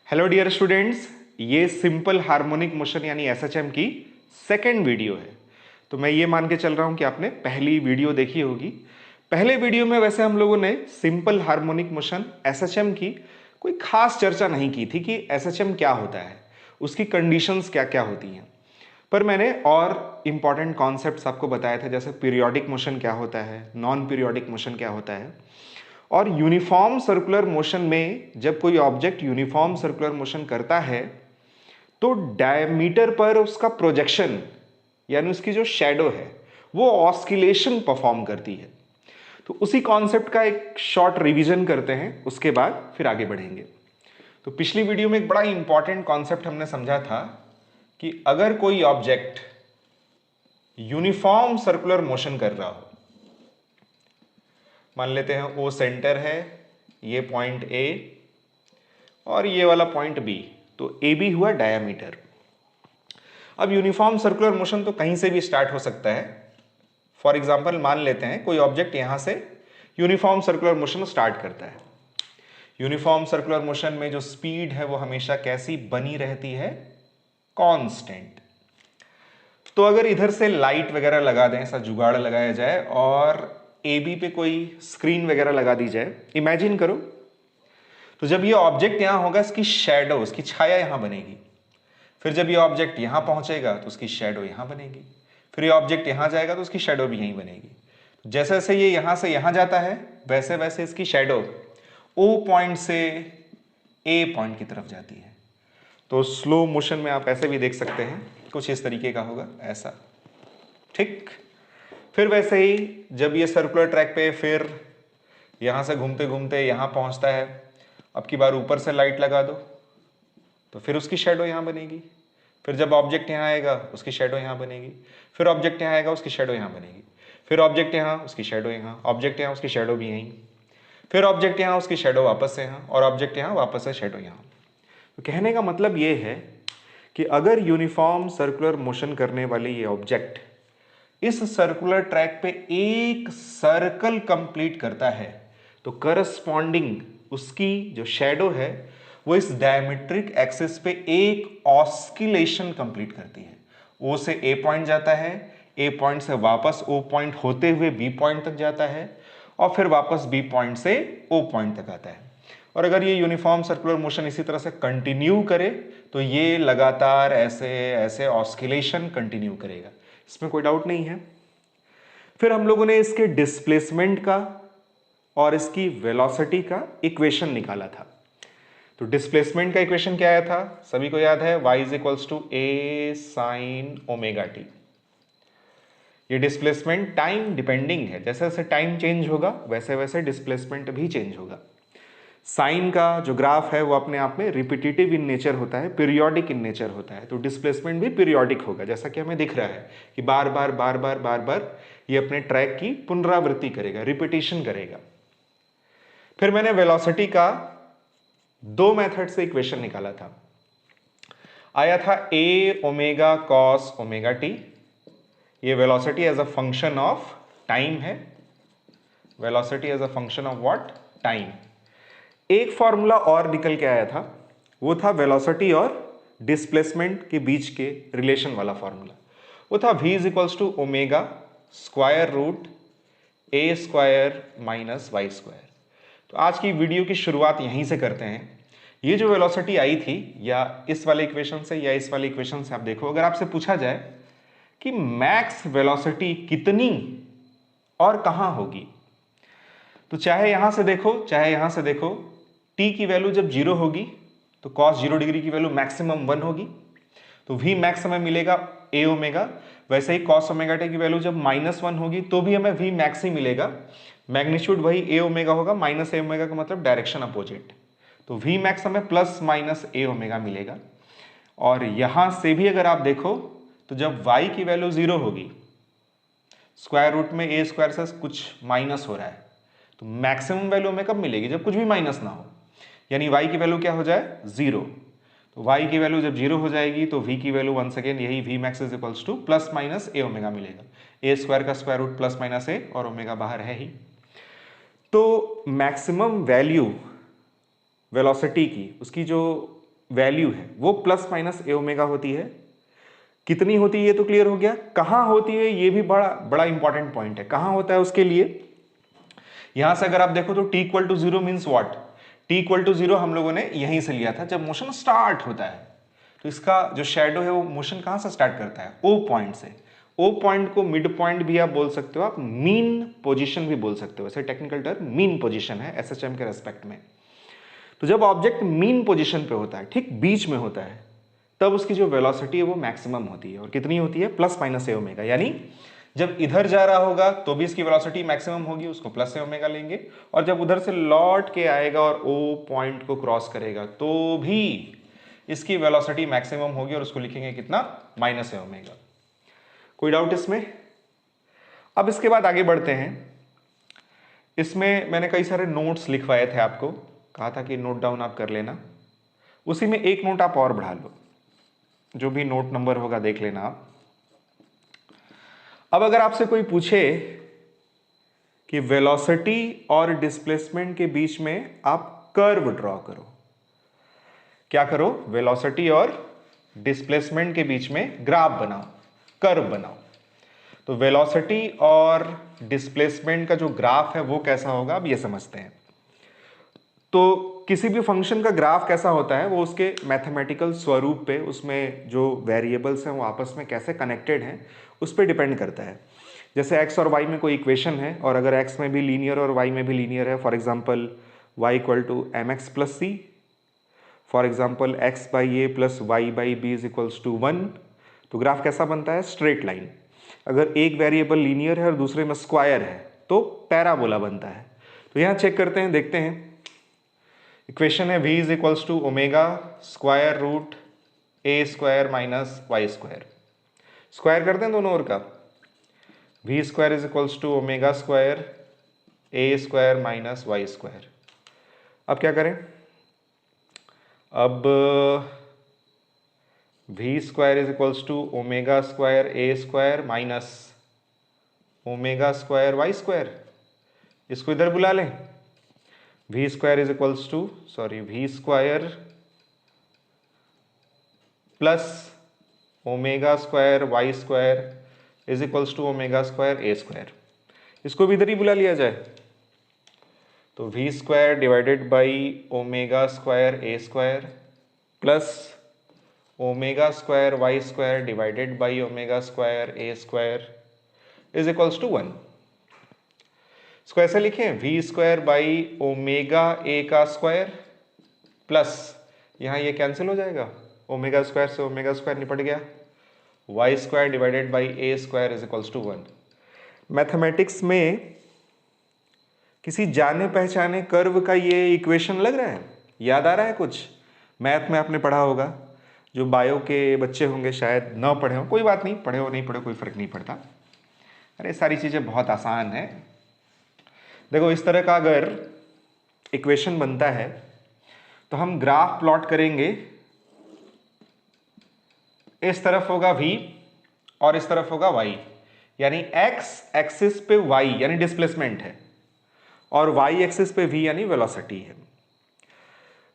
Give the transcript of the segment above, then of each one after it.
Hello dear students, ये simple harmonic motion यानी SHM की सेकेंड वीडियो है। तो मैं ये मान के चल रहा हूँ कि आपने पहली वीडियो देखी होगी। पहले वीडियो में वैसे हम लोगों ने सिंपल हार्मोनिक मोशन एसएचएम की कोई खास चर्चा नहीं की थी कि एसएचएम क्या होता है, उसकी कंडीशंस क्या क्या होती हैं। पर मैंने और इम्पॉर्टेंट कॉन्सेप्ट्स आपको बताए थे, जैसे पीरियोडिक मोशन क्या होता है, नॉन पीरियोडिक मोशन क्या होता है, और यूनिफॉर्म सर्कुलर मोशन में जब कोई ऑब्जेक्ट यूनिफॉर्म सर्कुलर मोशन करता है तो डायमीटर पर उसका प्रोजेक्शन यानी उसकी जो शैडो है वो ऑस्किलेशन परफॉर्म करती है। तो उसी कॉन्सेप्ट का एक शॉर्ट रिवीजन करते हैं, उसके बाद फिर आगे बढ़ेंगे। तो पिछली वीडियो में एक बड़ा इंपॉर्टेंट कॉन्सेप्ट हमने समझा था कि अगर कोई ऑब्जेक्ट यूनिफॉर्म सर्कुलर मोशन कर रहा हो, मान लेते हैं ओ सेंटर है, ये पॉइंट ए और ये वाला पॉइंट बी, तो ए बी हुआ डायामीटर। अब यूनिफॉर्म सर्कुलर मोशन तो कहीं से भी स्टार्ट हो सकता है। फॉर एग्जांपल मान लेते हैं कोई ऑब्जेक्ट यहां से यूनिफॉर्म सर्कुलर मोशन स्टार्ट करता है। यूनिफॉर्म सर्कुलर मोशन में जो स्पीड है वो हमेशा कैसी बनी रहती है, कांस्टेंट। तो अगर इधर से लाइट वगैरह लगा दें, ऐसा जुगाड़ लगाया जाए और ए बी पे कोई स्क्रीन वगैरह लगा दी जाए, इमेजिन करो, तो जब ये ऑब्जेक्ट यहां होगा इसकी शैडो, उसकी छाया यहां बनेगी। फिर जब ये ऑब्जेक्ट यहां पहुंचेगा तो उसकी शैडो यहां बनेगी। फिर ये ऑब्जेक्ट यहां जाएगा तो उसकी शैडो भी यहीं बनेगी। जैसे जैसे ये यहां से यहां जाता है वैसे वैसे इसकी शैडो ओ पॉइंट से ए पॉइंट की तरफ जाती है। तो स्लो मोशन में आप ऐसे भी देख सकते हैं, कुछ इस तरीके का होगा, ऐसा, ठीक। फिर वैसे ही जब ये सर्कुलर ट्रैक पे फिर यहां से घूमते घूमते यहां पहुंचता है, अब की बार ऊपर से लाइट लगा दो तो फिर उसकी शैडो यहां बनेगी। फिर जब ऑब्जेक्ट यहां आएगा उसकी शैडो यहां बनेगी। फिर ऑब्जेक्ट यहां आएगा उसकी शैडो यहां बनेगी। फिर ऑब्जेक्ट यहां उसकी शैडो यहां, ऑब्जेक्ट यहां उसकी शैडो भी यहीं, फिर ऑब्जेक्ट यहां उसकी शैडो वापस से यहां, और ऑब्जेक्ट यहां वापस से शैडो यहां। तो कहने का मतलब ये है कि अगर यूनिफॉर्म सर्कुलर मोशन करने वाले ये ऑब्जेक्ट इस सर्कुलर ट्रैक पे एक सर्कल कंप्लीट करता है तो करस्पॉन्डिंग उसकी जो शैडो है वो इस डायमेट्रिक एक्सिस पे एक ऑस्किलेशन कंप्लीट करती है। ओ से ए पॉइंट जाता है, ए पॉइंट से वापस ओ पॉइंट होते हुए बी पॉइंट तक जाता है, और फिर वापस बी पॉइंट से ओ पॉइंट तक आता है। और अगर ये यूनिफॉर्म सर्कुलर मोशन इसी तरह से कंटिन्यू करे तो ये लगातार ऐसे ऐसे ऑस्किलेशन कंटिन्यू करेगा, इसमें कोई डाउट नहीं है। फिर हम लोगों ने इसके डिस्प्लेसमेंट का और इसकी वेलोसिटी का इक्वेशन निकाला था। तो डिस्प्लेसमेंट का इक्वेशन क्या आया था, सभी को याद है, y is equals to A sine omega T. ये डिस्प्लेसमेंट टाइम डिपेंडिंग है, जैसे जैसे टाइम चेंज होगा वैसे वैसे डिस्प्लेसमेंट भी चेंज होगा। साइन का जो ग्राफ है वो अपने आप में रिपीटेटिव इन नेचर होता है, पीरियोडिक इन नेचर होता है, तो डिस्प्लेसमेंट भी पीरियोडिक होगा, जैसा कि हमें दिख रहा है कि बार बार बार बार बार बार ये अपने ट्रैक की पुनरावृत्ति करेगा, रिपीटिशन करेगा। फिर मैंने वेलोसिटी का दो मेथड से इक्वेशन निकाला था। आया था A omega cos omega T, ये velocity as a function of time है, velocity as a function of what, time. एक फॉर्मूला और निकल के आया था, वो था वेलोसिटी और डिस्प्लेसमेंट के बीच के रिलेशन वाला फॉर्मूला। वो था v is equals to omega square root A square minus Y square. तो आज की वीडियो की शुरुआत यहीं से करते हैं। ये जो वेलोसिटी आई थी या इस वाले इक्वेशन से या इस वाले इक्वेशन से, आप देखो, अगर आपसे पूछा जाए कि मैक्स वेलोसिटी कितनी और कहां होगी, तो चाहे यहां से देखो चाहे यहां से देखो, t की वैल्यू जब 0 होगी तो cos 0 डिग्री की वैल्यू मैक्सिमम 1 होगी, तो v मैक्स हमें मिलेगा a ओमेगा। वैसे ही cos ओमेगा t की वैल्यू जब -1 होगी तो भी हमें v मैक्स ही मिलेगा, मैग्नीट्यूड वही a ओमेगा होगा, माइनस a ओमेगा का मतलब डायरेक्शन अपोजिट, तो v मैक्स हमें प्लस माइनस a ओमेगा मिलेगा। और यहां से भी अगर आप देखो तो जब y की वैल्यू 0 होगी, स्क्वायर रूट में a स्क्वायर से कुछ माइनस हो रहा है, तो मैक्सिमम वैल्यू हमें कब मिलेगी, जब कुछ भी माइनस ना हो, यानी y की वैल्यू क्या हो जाए, 0। तो y की वैल्यू जब 0 हो जाएगी तो v की वैल्यू वंस अगेन यही v max is equals to plus minus a omega मिलेगा। a स्क्वायर का square root plus minus a और ओमेगा बाहर है ही। तो मैक्सिमम वैल्यू वेलोसिटी की, उसकी जो वैल्यू है वो प्लस माइनस ए ओमेगा होती है। कितनी होती है ये तो क्लियर हो गया, कहाँ होती है ये भी बड़ा बड़ा इंपॉर्टेंट पॉइंट है, कहाँ होता है उसके लिए। यहां से अगर आप देखो तो t equal to zero means what, t equal to zero हम लोगों ने यहीं से लिया था जब मोशन स्टार्ट होता है। तो इसका जो शेडो है वो मोशन कहां से स्टार्ट करता है, ओ पॉइंट से। ओ पॉइंट को मिड पॉइंट भी आप बोल सकते हो, आप मीन पोजीशन भी बोल सकते हो, वैसे टेक्निकल टर्म मीन पोजीशन है एसएचएम के रेस्पेक्ट में। तो जब ऑब्जेक्ट मीन पोजीशन पे होता है, ठीक बीच में होता है, तब उसकी जो वेलोसिटी है वो मैक्सिमम होती है। और कितनी होती है, प्लस माइनस ए ओमेगा। यानी जब इधर जा रहा होगा तो भी इसकी वेलोसिटी मैक्सिमम होगी, उसको प्लस ए ओमेगा लेंगे, और जब उधर से लौट के आएगा और ओ पॉइंट को क्रॉस करेगा तो भी इसकी वेलोसिटी मैक्सिमम होगी और उसको लिखेंगे कितना, माइनस ए ओमेगा। कोई डाउट इसमें? अब इसके बाद आगे बढ़ते हैं। इसमें मैंने कई सारे नोट्स लिखवाए थे, आपको कहा था कि नोट डाउन आप कर लेना, उसी में एक नोट आप और बढ़ा लो, जो भी नोट नंबर होगा देख लेना आप। अब अगर आपसे कोई पूछे कि वेलोसिटी और डिस्प्लेसमेंट के बीच में आप कर्व ड्रॉ करो, क्या करो, वेलोसिटी और डिस्प्लेसमेंट के बीच में ग्राफ बनाओ, कर्व बनाओ। तो वेलोसिटी और डिस्प्लेसमेंट का जो ग्राफ है वो कैसा होगा, अब ये समझते हैं। तो किसी भी फंक्शन का ग्राफ कैसा होता है वो उसके मैथमेटिकल स्वरूप पे, उसमें जो वेरिएबल्स हैं वो आपस में कैसे कनेक्टेड हैं उस पर डिपेंड करता है। जैसे x और y में कोई इक्वेशन है और अगर x में भी लीनियर और y में भी लीनियर है, for example y equal to M X plus C, for example x by A plus Y by B is equals to 1, तो ग्राफ कैसा बनता है, स्ट्रेट लाइन। अगर एक वेरिएबल लीनियर है और दूसरे में स्क्वायर है तो पैराबोला बनता है। तो यहाँ चेक करते हैं, देखते हैं। इक्वेशन है v is equals to omega square root A square minus Y square. Square करते हैं दोनों ओर का, v square is equals to omega square A square minus Y square. अब क्या करें, अब v square is equals to omega square A square minus omega square Y square, इसको इधर बुला लें। v square is equals to v square plus omega square Y square is equals to omega square A square, इसको भी इधर ही बुला लिया जाए। तो v square divided by omega square A square plus omega square Y square divided by omega square A square is equals to 1। इसको ऐसे लिखें, v square by omega A का स्क्वायर प्लस, यहाँ ये कैंसिल हो जाएगा, ओमेगा स्क्वायर से omega square निपट गया, Y square divided by A square is equals to 1। Mathematics में किसी जाने पहचाने कर्व का ये इक्वेशन लग रहा है, याद आ रहा है कुछ? मैथ में आपने पढ़ा होगा, जो बायो के बच्चे होंगे शायद ना पढ़े हो, कोई बात नहीं, पढ़े हो नहीं पढ़े कोई फर्क नहीं पड़ता। अरे सारी चीज़ें बहुत आसान है। देखो इस तरह का अगर इक्वेशन बनता है तो हम ग्राफ प्लॉट करेंगे, इस तरफ होगा v और इस तरफ होगा y, यानी x एक्सिस पे y यानी डिस्प्लेसमेंट है और y एक्सिस पे v यानी वेलोसिटी है।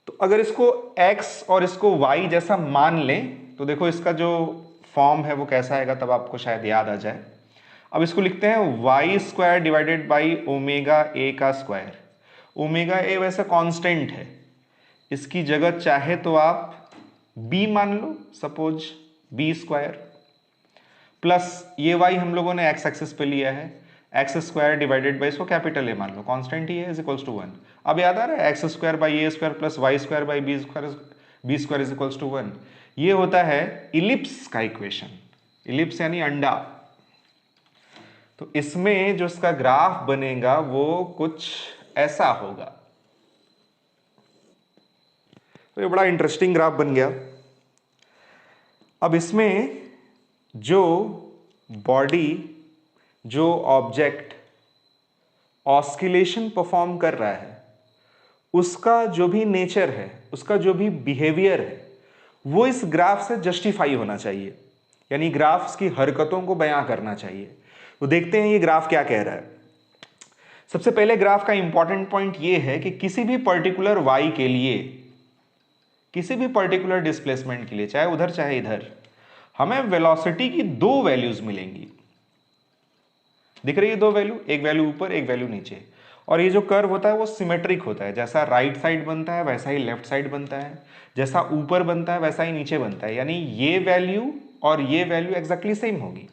तो अगर इसको x और इसको y जैसा मान लें तो देखो इसका जो फॉर्म है वो कैसा आएगा, तब आपको शायद याद आ जाए। अब इसको लिखते हैं Y square divided by omega A का स्क्वायर। ओमेगा ए वैसे कांस्टेंट है, इसकी जगह चाहे तो आप b मान लो, सपोज b स्क्वायर प्लस ये y हम लोगों ने x एक्सिस पे लिया है, एक्स स्क्वायर डिवाइडेड बाई, इसको कैपिटल ए मान लो, कांस्टेंट ही है, इज इक्वल्स टू 1। अब याद आ रहा है, X square by A square plus Y square by B square is equals to 1। ये होता है इलिप्स का इक्वेशन, इलिप्स यानी अंडा। तो इसमें जो इसका ग्राफ बनेगा वो कुछ ऐसा होगा। तो ये बड़ा इंटरेस्टिंग ग्राफ बन गया। अब इसमें जो बॉडी, जो ऑब्जेक्ट ऑस्किलेशन परफॉर्म कर रहा है, उसका जो भी नेचर है, उसका जो भी बिहेवियर है, वो इस ग्राफ से जस्टिफाई होना चाहिए, यानी ग्राफ्स की हरकतों को बयां करना चाहिए। तो देखते हैं ये ग्राफ क्या कह रहा है। सबसे पहले ग्राफ का इंपॉर्टेंट पॉइंट ये है कि किसी भी पर्टिकुलर y के लिए किसी भी पर्टिकुलर डिस्प्लेसमेंट के लिए, चाहे उधर चाहे इधर, हमें वेलोसिटी की दो वैल्यूज मिलेंगी। दिख रही है दो वैल्यू, एक वैल्यू ऊपर एक वैल्यू नीचे। और ये जो कर्व होता है वो सिमेट्रिक होता है, जैसा राइट साइड बनता है वैसा ही लेफ्ट साइड बनता है, जैसा ऊपर बनता है वैसा ही नीचे बनता है। यानी ये वैल्यू और ये वैल्यू एग्जैक्टली सेम होगी।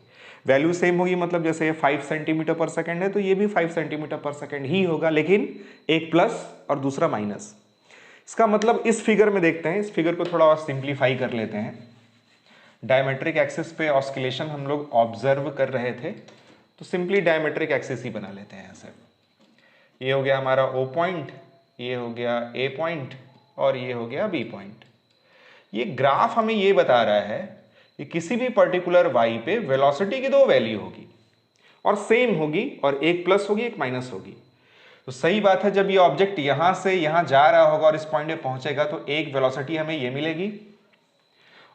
वैल्यू सेम होगी मतलब जैसे ये 5 सेंटीमीटर पर सेकेंड है तो ये भी 5 सेंटीमीटर पर सेकेंड ही होगा, लेकिन एक प्लस और दूसरा माइनस। इसका मतलब इस फिगर में देखते हैं, इस फिगर को थोड़ा और सिंप्लीफाई कर लेते हैं। डायमेट्रिक एक्सिस पे ऑस्किलेशन हम लोग ऑब्जर्व कर रहे थे, तो सिंपली डायमेट्रिक एक्सिस ही बना लेते हैं ऐसे। ये हो गया हमारा O पॉइंट, ये हो गया A पॉइंट और ये हो गया B पॉइंट। ये ग्राफ हमें ये बता रहा है कि किसी भी पर्टिकुलर y पे वेलोसिटी की दो वैल्यू होगी और सेम होगी, और एक प्लस होगी एक माइनस होगी। तो सही बात है, जब ये ऑब्जेक्ट यहां से यहां जा रहा होगा और इस पॉइंट पे पहुंचेगा तो एक वेलोसिटी हमें ये मिलेगी,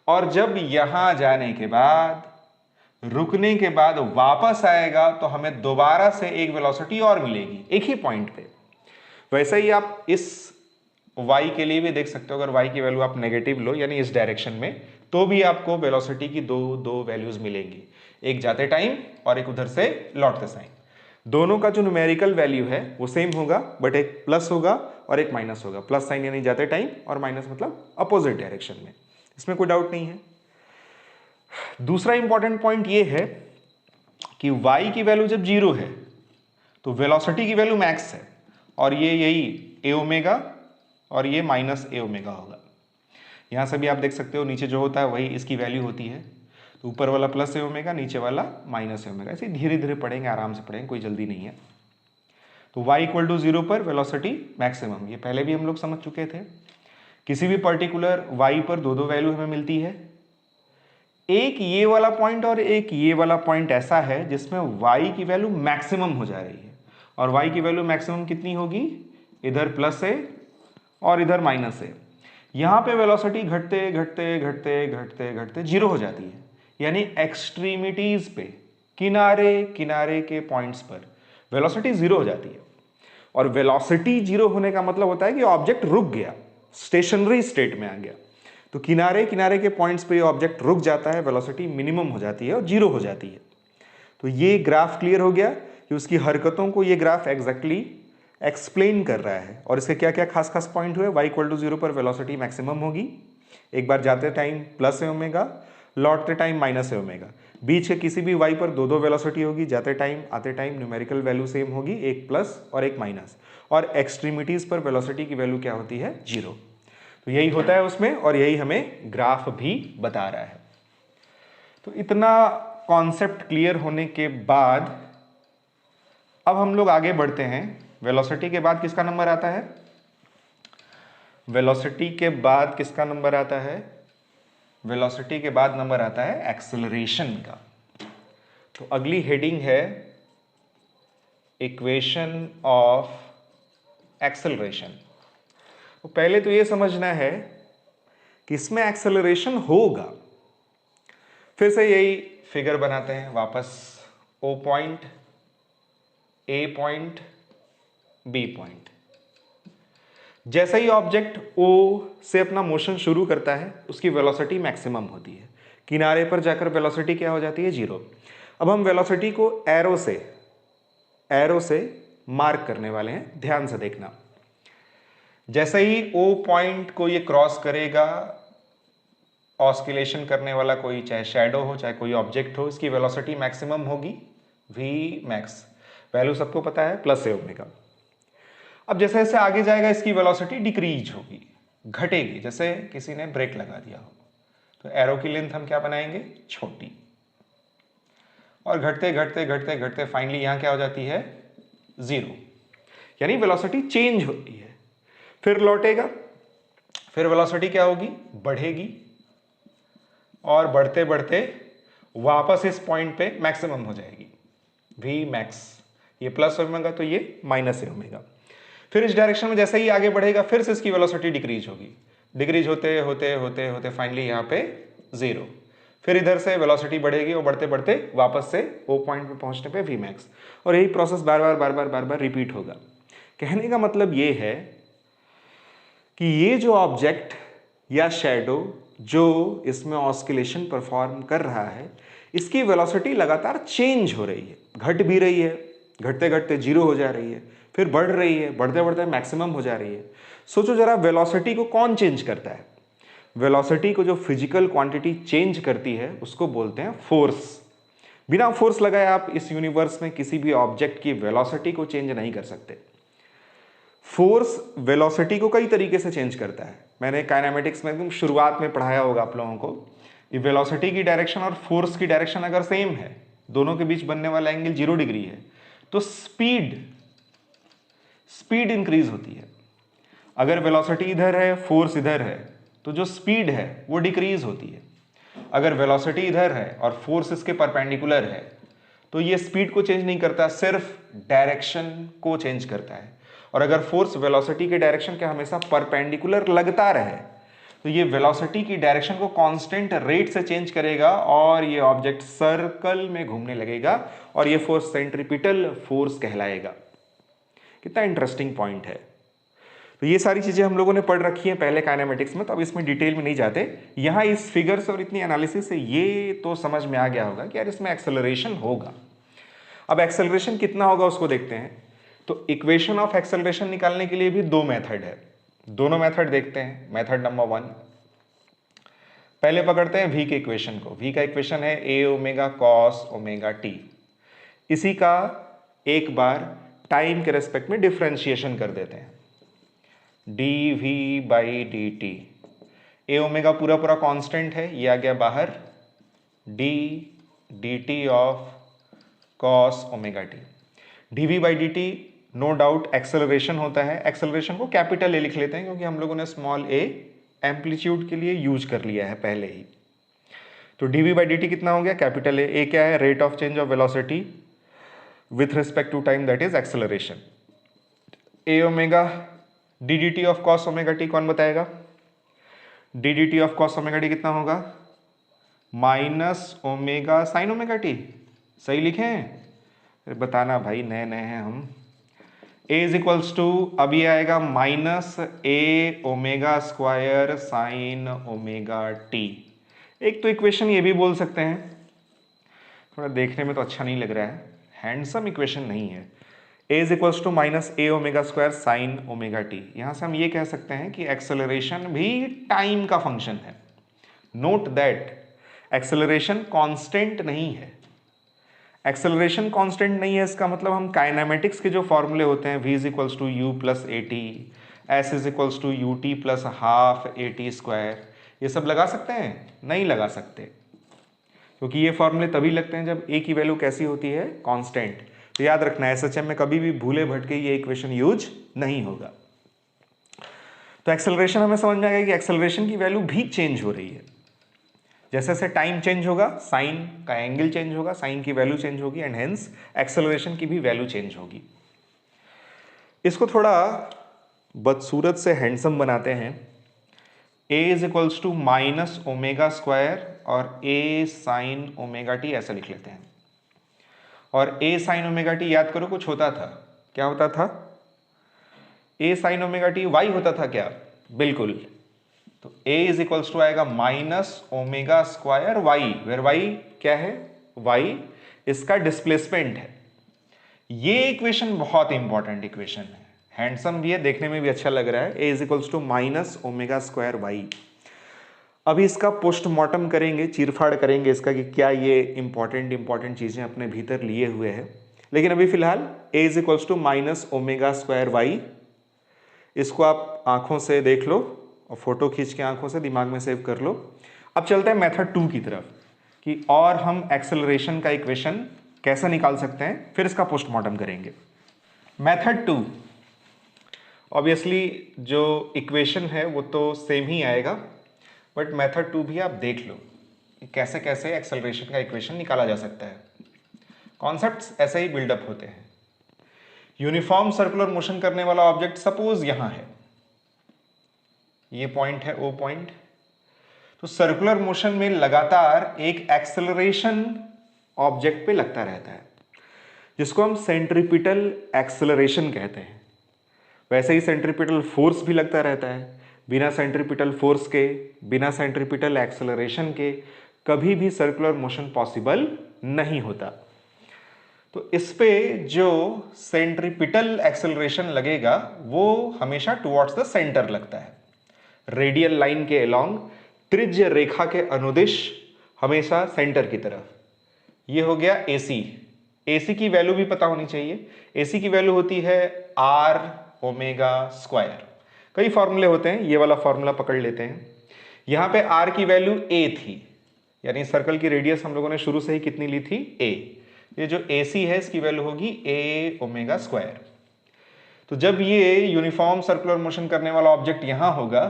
और जब यहां जाने के बाद रुकने के बाद वापस आएगा तो हमें दोबारा से एक वेलोसिटी और मिलेगी एक ही पॉइंट पे। वैसे ही आप इस y के लिए भी देख सकते हो, अगर y की वैल्यू आप नेगेटिव लो यानी इस डायरेक्शन में, तो भी आपको वेलोसिटी की दो वैल्यूज मिलेंगी, एक जाते टाइम और एक उधर से लौटते टाइम। दोनों का जो न्यूमेरिकल वैल्यू है वो सेम होगा, बट एक प्लस होगा और एक माइनस होगा। प्लस साइन यानी जाते टाइम और माइनस मतलब अपोजिट डायरेक्शन में, इसमें कोई डाउट नहीं है। दूसरा इंपॉर्टेंट पॉइंट ये है कि y की वैल्यू जब 0 है तो वेलोसिटी की वैल्यू मैक्स है, और ये यही a ओमेगा और ये माइनस a ओमेगा होगा। यहां से भी आप देख सकते हो नीचे जो होता है वही इसकी वैल्यू होती है, तो ऊपर वाला प्लस a ओमेगा, नीचे वाला माइनस a ओमेगा। ऐसे धीरे धीरे पढ़ेंगे, आराम से पढ़ेंगे, कोई जल्दी नहीं है। तो y इक्वल टू 0 पर वेलोसिटी मैक्सिमम, ये पहले भी हम लोग समझ चुके थे। किसी भी पर्टिकुलर y पर दो वैल्यू हमें मिलती है, एक ये वाला पॉइंट और एक ये वाला पॉइंट ऐसा है जिसमें y की वैल्यू मैक्सिमम हो जा रही है। और y की वैल्यू मैक्सिमम कितनी होगी, इधर प्लस है और इधर माइनस है। यहां पे वेलोसिटी घटते घटते घटते घटते घटते 0 हो जाती है, यानी एक्सट्रीमिटीज पे, किनारे किनारे के पॉइंट्स पर वेलोसिटी 0 हो जाती है। और वेलोसिटी 0 होने का मतलब होता है कि ऑब्जेक्ट रुक गया, स्टेशनरी स्टेट में आ गया। तो किनारे किनारे के पॉइंट्स पे ये ऑब्जेक्ट रुक जाता है, वेलोसिटी मिनिमम हो जाती है और 0 हो जाती है। तो ये ग्राफ क्लियर हो गया कि उसकी हरकतों को ये ग्राफ एग्जैक्टली एक्सप्लेन कर रहा है। और इसके क्या क्या खास खास पॉइंट हुए, y इक्वल टू 0 पर वेलोसिटी मैक्सिमम होगी, एक बार जाते टाइम प्लस ए ओमेगा, लौटते टाइम माइनस ए ओमेगा। बीच के किसी भी y पर दो वेलोसिटी होगी, जाते टाइम आते टाइम न्यूमेरिकल वैल्यू सेम होगी, एक प्लस और एक माइनस। और एक्सट्रीमिटीज पर वेलोसिटी की वैल्यू क्या होती है, 0। तो यही होता है उसमें, और यही हमें ग्राफ भी बता रहा है। तो इतना कॉन्सेप्ट क्लियर होने के बाद अब हम लोग आगे बढ़ते हैं। वेलोसिटी के बाद किसका नंबर आता है, वेलोसिटी के बाद किसका नंबर आता है, वेलोसिटी के बाद नंबर आता है एक्सेलरेशन का। तो अगली हेडिंग है इक्वेशन ऑफ एक्सेलरेशन। तो पहले तो ये समझना है कि इसमें एक्सेलरेशन होगा। फिर से यही फिगर बनाते हैं वापस, O point, A point, B point. जैसे ही ऑब्जेक्ट O से अपना मोशन शुरू करता है उसकी वेलोसिटी मैक्सिमम होती है, किनारे पर जाकर वेलोसिटी क्या हो जाती है, 0। अब हम वेलोसिटी को एरो से मार्क करने वाले हैं, ध्यान से देखना। जैसे ही O पॉइंट को ये क्रॉस करेगा, ऑस्किलेशन करने वाला कोई, चाहे शैडो हो चाहे कोई ऑब्जेक्ट हो, इसकी वेलोसिटी मैक्सिमम होगी, v मैक्स। वैल्यू सबको पता है, प्लस ए ओमेगा। अब जैसे जैसे आगे जाएगा इसकी वेलोसिटी डिक्रीज होगी, घटेगी, जैसे किसी ने ब्रेक लगा दिया हो। तो एरो की लेंथ हम क्या बनाएंगे, छोटी, और घटते घटते घटते घटते फाइनली यहां क्या हो जाती है, 0। यानी वेलोसिटी चेंज होती है। फिर लौटेगा, फिर वेलोसिटी क्या होगी, बढ़ेगी, और बढ़ते बढ़ते वापस इस पॉइंट पे मैक्सिमम हो जाएगी, v मैक्स। ये प्लस ओमेगा तो ये माइनस ए ओमेगा। फिर इस डायरेक्शन में जैसे ही आगे बढ़ेगा फिर से इसकी वेलोसिटी डिक्रीज होगी, डिक्रीज होते होते होते होते फाइनली यहाँ पे 0। फिर इधर से वेलोसिटी बढ़ेगी और बढ़ते बढ़ते वापस से O पॉइंट पे पहुंचने पे v मैक्स। और यही प्रोसेस बार बार रिपीट होगा। कहने का मतलब ये है कि ये जो ऑब्जेक्ट या शैडो जो इसमें ऑस्किलेशन परफॉर्म कर रहा है, इसकी वेलोसिटी लगातार चेंज हो रही है, घट भी रही है, घटते घटते जीरो हो जा रही है, फिर बढ़ रही है, बढ़ते बढ़ते मैक्सिमम हो जा रही है। सोचो जरा, वेलोसिटी को कौन चेंज करता है? वेलोसिटी को जो फिजिकल क्वांटिटी चेंज करती है उसको बोलते हैं फोर्स। बिना फोर्स लगाए आप इस यूनिवर्स में किसी भी ऑब्जेक्ट की वेलोसिटी को चेंज नहीं कर सकते। फोर्स वेलोसिटी को कई तरीके से चेंज करता है। मैंने काइनेमेटिक्स में एकदम शुरुआत में पढ़ाया होगा आप लोगों को, ये वेलोसिटी की डायरेक्शन और फोर्स की डायरेक्शन अगर सेम है, दोनों के बीच बनने वाला एंगल 0 डिग्री है, तो स्पीड इंक्रीज होती है। अगर वेलोसिटी इधर है, फोर्स इधर है, तो जो स्पीड है वो डिक्रीज होती है। अगर वेलोसिटी इधर है और फोर्स इसके परपेंडिकुलर है, तो ये स्पीड को चेंज नहीं करता, सिर्फ डायरेक्शन को चेंज करता है। और अगर फोर्स वेलोसिटी के डायरेक्शन के हमेशा परपेंडिकुलर लगता रहे, तो ये वेलोसिटी की डायरेक्शन को कांस्टेंट रेट से चेंज करेगा और ये ऑब्जेक्ट सर्कल में घूमने लगेगा और ये फोर्स सेंट्रीपिटल फोर्स कहलाएगा। कितना इंटरेस्टिंग पॉइंट है। तो ये सारी चीजें हम लोगों ने पढ़ रखी हैं पहले काइनेमेटिक्स में, तो अब इसमें डिटेल में नहीं जाते। यहाँ इस फिगर्स और इतनी एनालिसिस से ये तो समझ में आ गया होगा कि यार इसमें एक्सेलरेशन होगा। अब एक्सेलरेशन कितना होगा उसको देखते हैं। तो इक्वेशन ऑफ एक्सेलरेशन निकालने के लिए भी दो मेथड है, दोनों मेथड देखते हैं। मेथड नंबर 1, पहले पकड़ते हैं v के इक्वेशन को। v का इक्वेशन है a omega cos omega T. इसी का एक बार टाइम के रेस्पेक्ट में डिफरेंशिएशन कर देते हैं, dv by D T. A omega पूरा पूरा कांस्टेंट है, ये आ गया बाहर, d dt of cos omega T. dv by D T no doubt acceleration होता है। एक्सेलरेशन को कैपिटल ए लिख लेते हैं क्योंकि हम लोगों ने स्मॉल ए एम्पलीट्यूड के लिए यूज कर लिया है पहले ही। तो dv बाई डी टी कितना हो गया? Capital A. ए क्या है? Rate of change of velocity with respect to time, that is acceleration. A omega D D T of cos omega T कौन बताएगा? D D T of cos omega T कितना होगा? Minus omega sine omega T. सही लिखे हैं? बताना भाई, नए नए हैं हम। ए इज इक्वल्स टू, अब ये आएगा minus A omega square sine omega t. एक तो इक्वेशन ये भी बोल सकते हैं, थोड़ा देखने में तो अच्छा नहीं लग रहा है, हैंडसम इक्वेशन नहीं है। A is equals to minus A omega square sine omega t. यहां से हम ये कह सकते हैं कि एक्सेलरेशन भी टाइम का फंक्शन है। नोट दैट एक्सेलरेशन कांस्टेंट नहीं है। एक्सेलरेशन कांस्टेंट नहीं है, इसका मतलब हम काइनेमेटिक्स के जो फॉर्मूले होते हैं, v is equals to U plus A T, S is equals to U T plus half A T square, ये सब लगा सकते हैं? नहीं लगा सकते, क्योंकि ये फॉर्मूले तभी लगते हैं जब ए की वैल्यू कैसी होती है? कांस्टेंट। तो याद रखना, एसएचएम में कभी भी भूले भटके ये इक्वेशन यूज नहीं होगा। तो एक्सेलरेशन हमें समझ में आ गया कि एक्सेलरेशन की वैल्यू भी चेंज हो रही है। जैसे जैसे टाइम चेंज होगा, साइन का एंगल चेंज होगा, साइन की वैल्यू चेंज होगी एंड हेंस एक्सेलरेशन की भी वैल्यू चेंज होगी। इसको थोड़ा बदसूरत से हैंडसम बनाते हैं। a is equals to minus omega square और a साइन ओमेगा टी ऐसा लिख लेते हैं। और a साइन ओमेगा टी याद करो कुछ होता था, क्या होता था? a sine omega T y होता था क्या? बिल्कुल। तो a इज इक्वल्स टू आएगा minus omega square y, where y क्या है? y इसका डिस्प्लेसमेंट है। ये इक्वेशन बहुत इंपॉर्टेंट इक्वेशन है, हैंडसम भी है, देखने में भी अच्छा लग रहा है। a is equals to minus omega square y। अभी इसका पोस्टमार्टम करेंगे, चीरफाड़ करेंगे इसका कि क्या ये इंपॉर्टेंट चीजें अपने भीतर लिए हुए हैं। लेकिन अभी फिलहाल a is equals to minus omega square y, इसको आप आंखों से देख लो और फोटो खींच के आंखों से दिमाग में सेव कर लो। अब चलते हैं मेथड 2 की तरफ कि और हम एक्सेलरेशन का इक्वेशन कैसे निकाल सकते हैं, फिर इसका पोस्टमार्टम करेंगे। मेथड 2, ऑब्वियसली जो इक्वेशन है वो तो सेम ही आएगा, बट मेथड 2 भी आप देख लो कि कैसे कैसे एक्सेलरेशन का इक्वेशन निकाला जा सकता है। कॉन्सेप्ट्स ऐसे ही बिल्डअप होते हैं। यूनिफॉर्म सर्कुलर मोशन करने वाला ऑब्जेक्ट सपोज यहां है, ये पॉइंट है ओ पॉइंट। तो सर्कुलर मोशन में लगातार एक एक्सेलरेशन ऑब्जेक्ट पे लगता रहता है, जिसको हम सेंट्रीपिटल एक्सेलरेशन कहते हैं। वैसे ही सेंट्रीपिटल फोर्स भी लगता रहता है, बिना सेंट्रीपिटल फोर्स के, बिना सेंट्रीपिटल एक्सेलरेशन के कभी भी सर्कुलर मोशन पॉसिबल नहीं होता। तो इस पे जो सेंट्रीपिटल एक्सेलरेशन लगेगा वो हमेशा टुवर्ड्स द सेंटर लगता है, रेडियल लाइन के अलोंग, त्रिज्य रेखा के अनुदिश, हमेशा सेंटर की तरफ। ये हो गया AC। AC की वैल्यू भी पता होनी चाहिए। AC की वैल्यू होती है R ओमेगा स्क्वायर। कई फॉर्मूले होते हैं, ये वाला फॉर्मूला पकड़ लेते हैं। यहां पे R की वैल्यू A थी, यानी सर्कल की रेडियस हम लोगों ने शुरू से ही कितनी ली थी, A। ये जो AC है इसकी वैल्यू होगी A ओमेगा स्क्वायर। तो जब ये यूनिफॉर्म सर्कुलर मोशन करने वाला ऑब्जेक्ट यहां होगा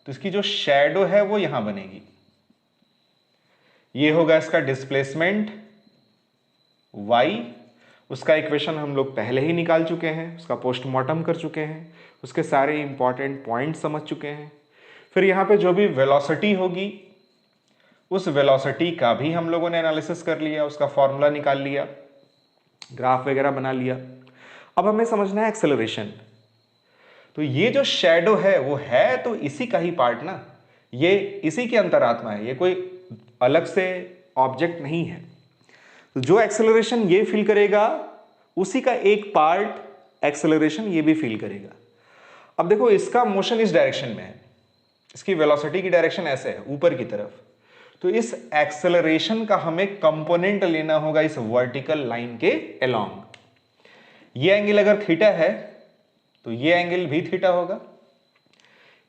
तो इसकी जो शैडो है वो यहां बनेगी। ये होगा इसका डिस्प्लेसमेंट y। उसका इक्वेशन हम लोग पहले ही निकाल चुके हैं, उसका पोस्टमार्टम कर चुके हैं, उसके सारे इंपॉर्टेंट पॉइंट समझ चुके हैं। फिर यहाँ पे जो भी वेलोसिटी होगी उस वेलोसिटी का भी हम लोगों ने एनालिसिस कर लिया, उसका फॉर्मूला निकाल लिया, ग्राफ वगैरह बना लिया। अब हमें समझना है एक्सेलरेशन। तो ये जो शैडो है वो है तो इसी का ही पार्ट ना, ये इसी की अंतरात्मा है, ये कोई अलग से ऑब्जेक्ट नहीं है। तो जो एक्सेलरेशन ये फील करेगा उसी का एक पार्ट एक्सेलरेशन ये भी फील करेगा। अब देखो इसका मोशन इस डायरेक्शन में है, इसकी वेलोसिटी की डायरेक्शन ऐसे है ऊपर की तरफ, तो इस एक्सेलरेशन का हमें कंपोनेंट लेना होगा इस वर्टिकल लाइन के अलोंग। ये एंगल अगर थीटा है तो ये एंगल भी थीटा होगा।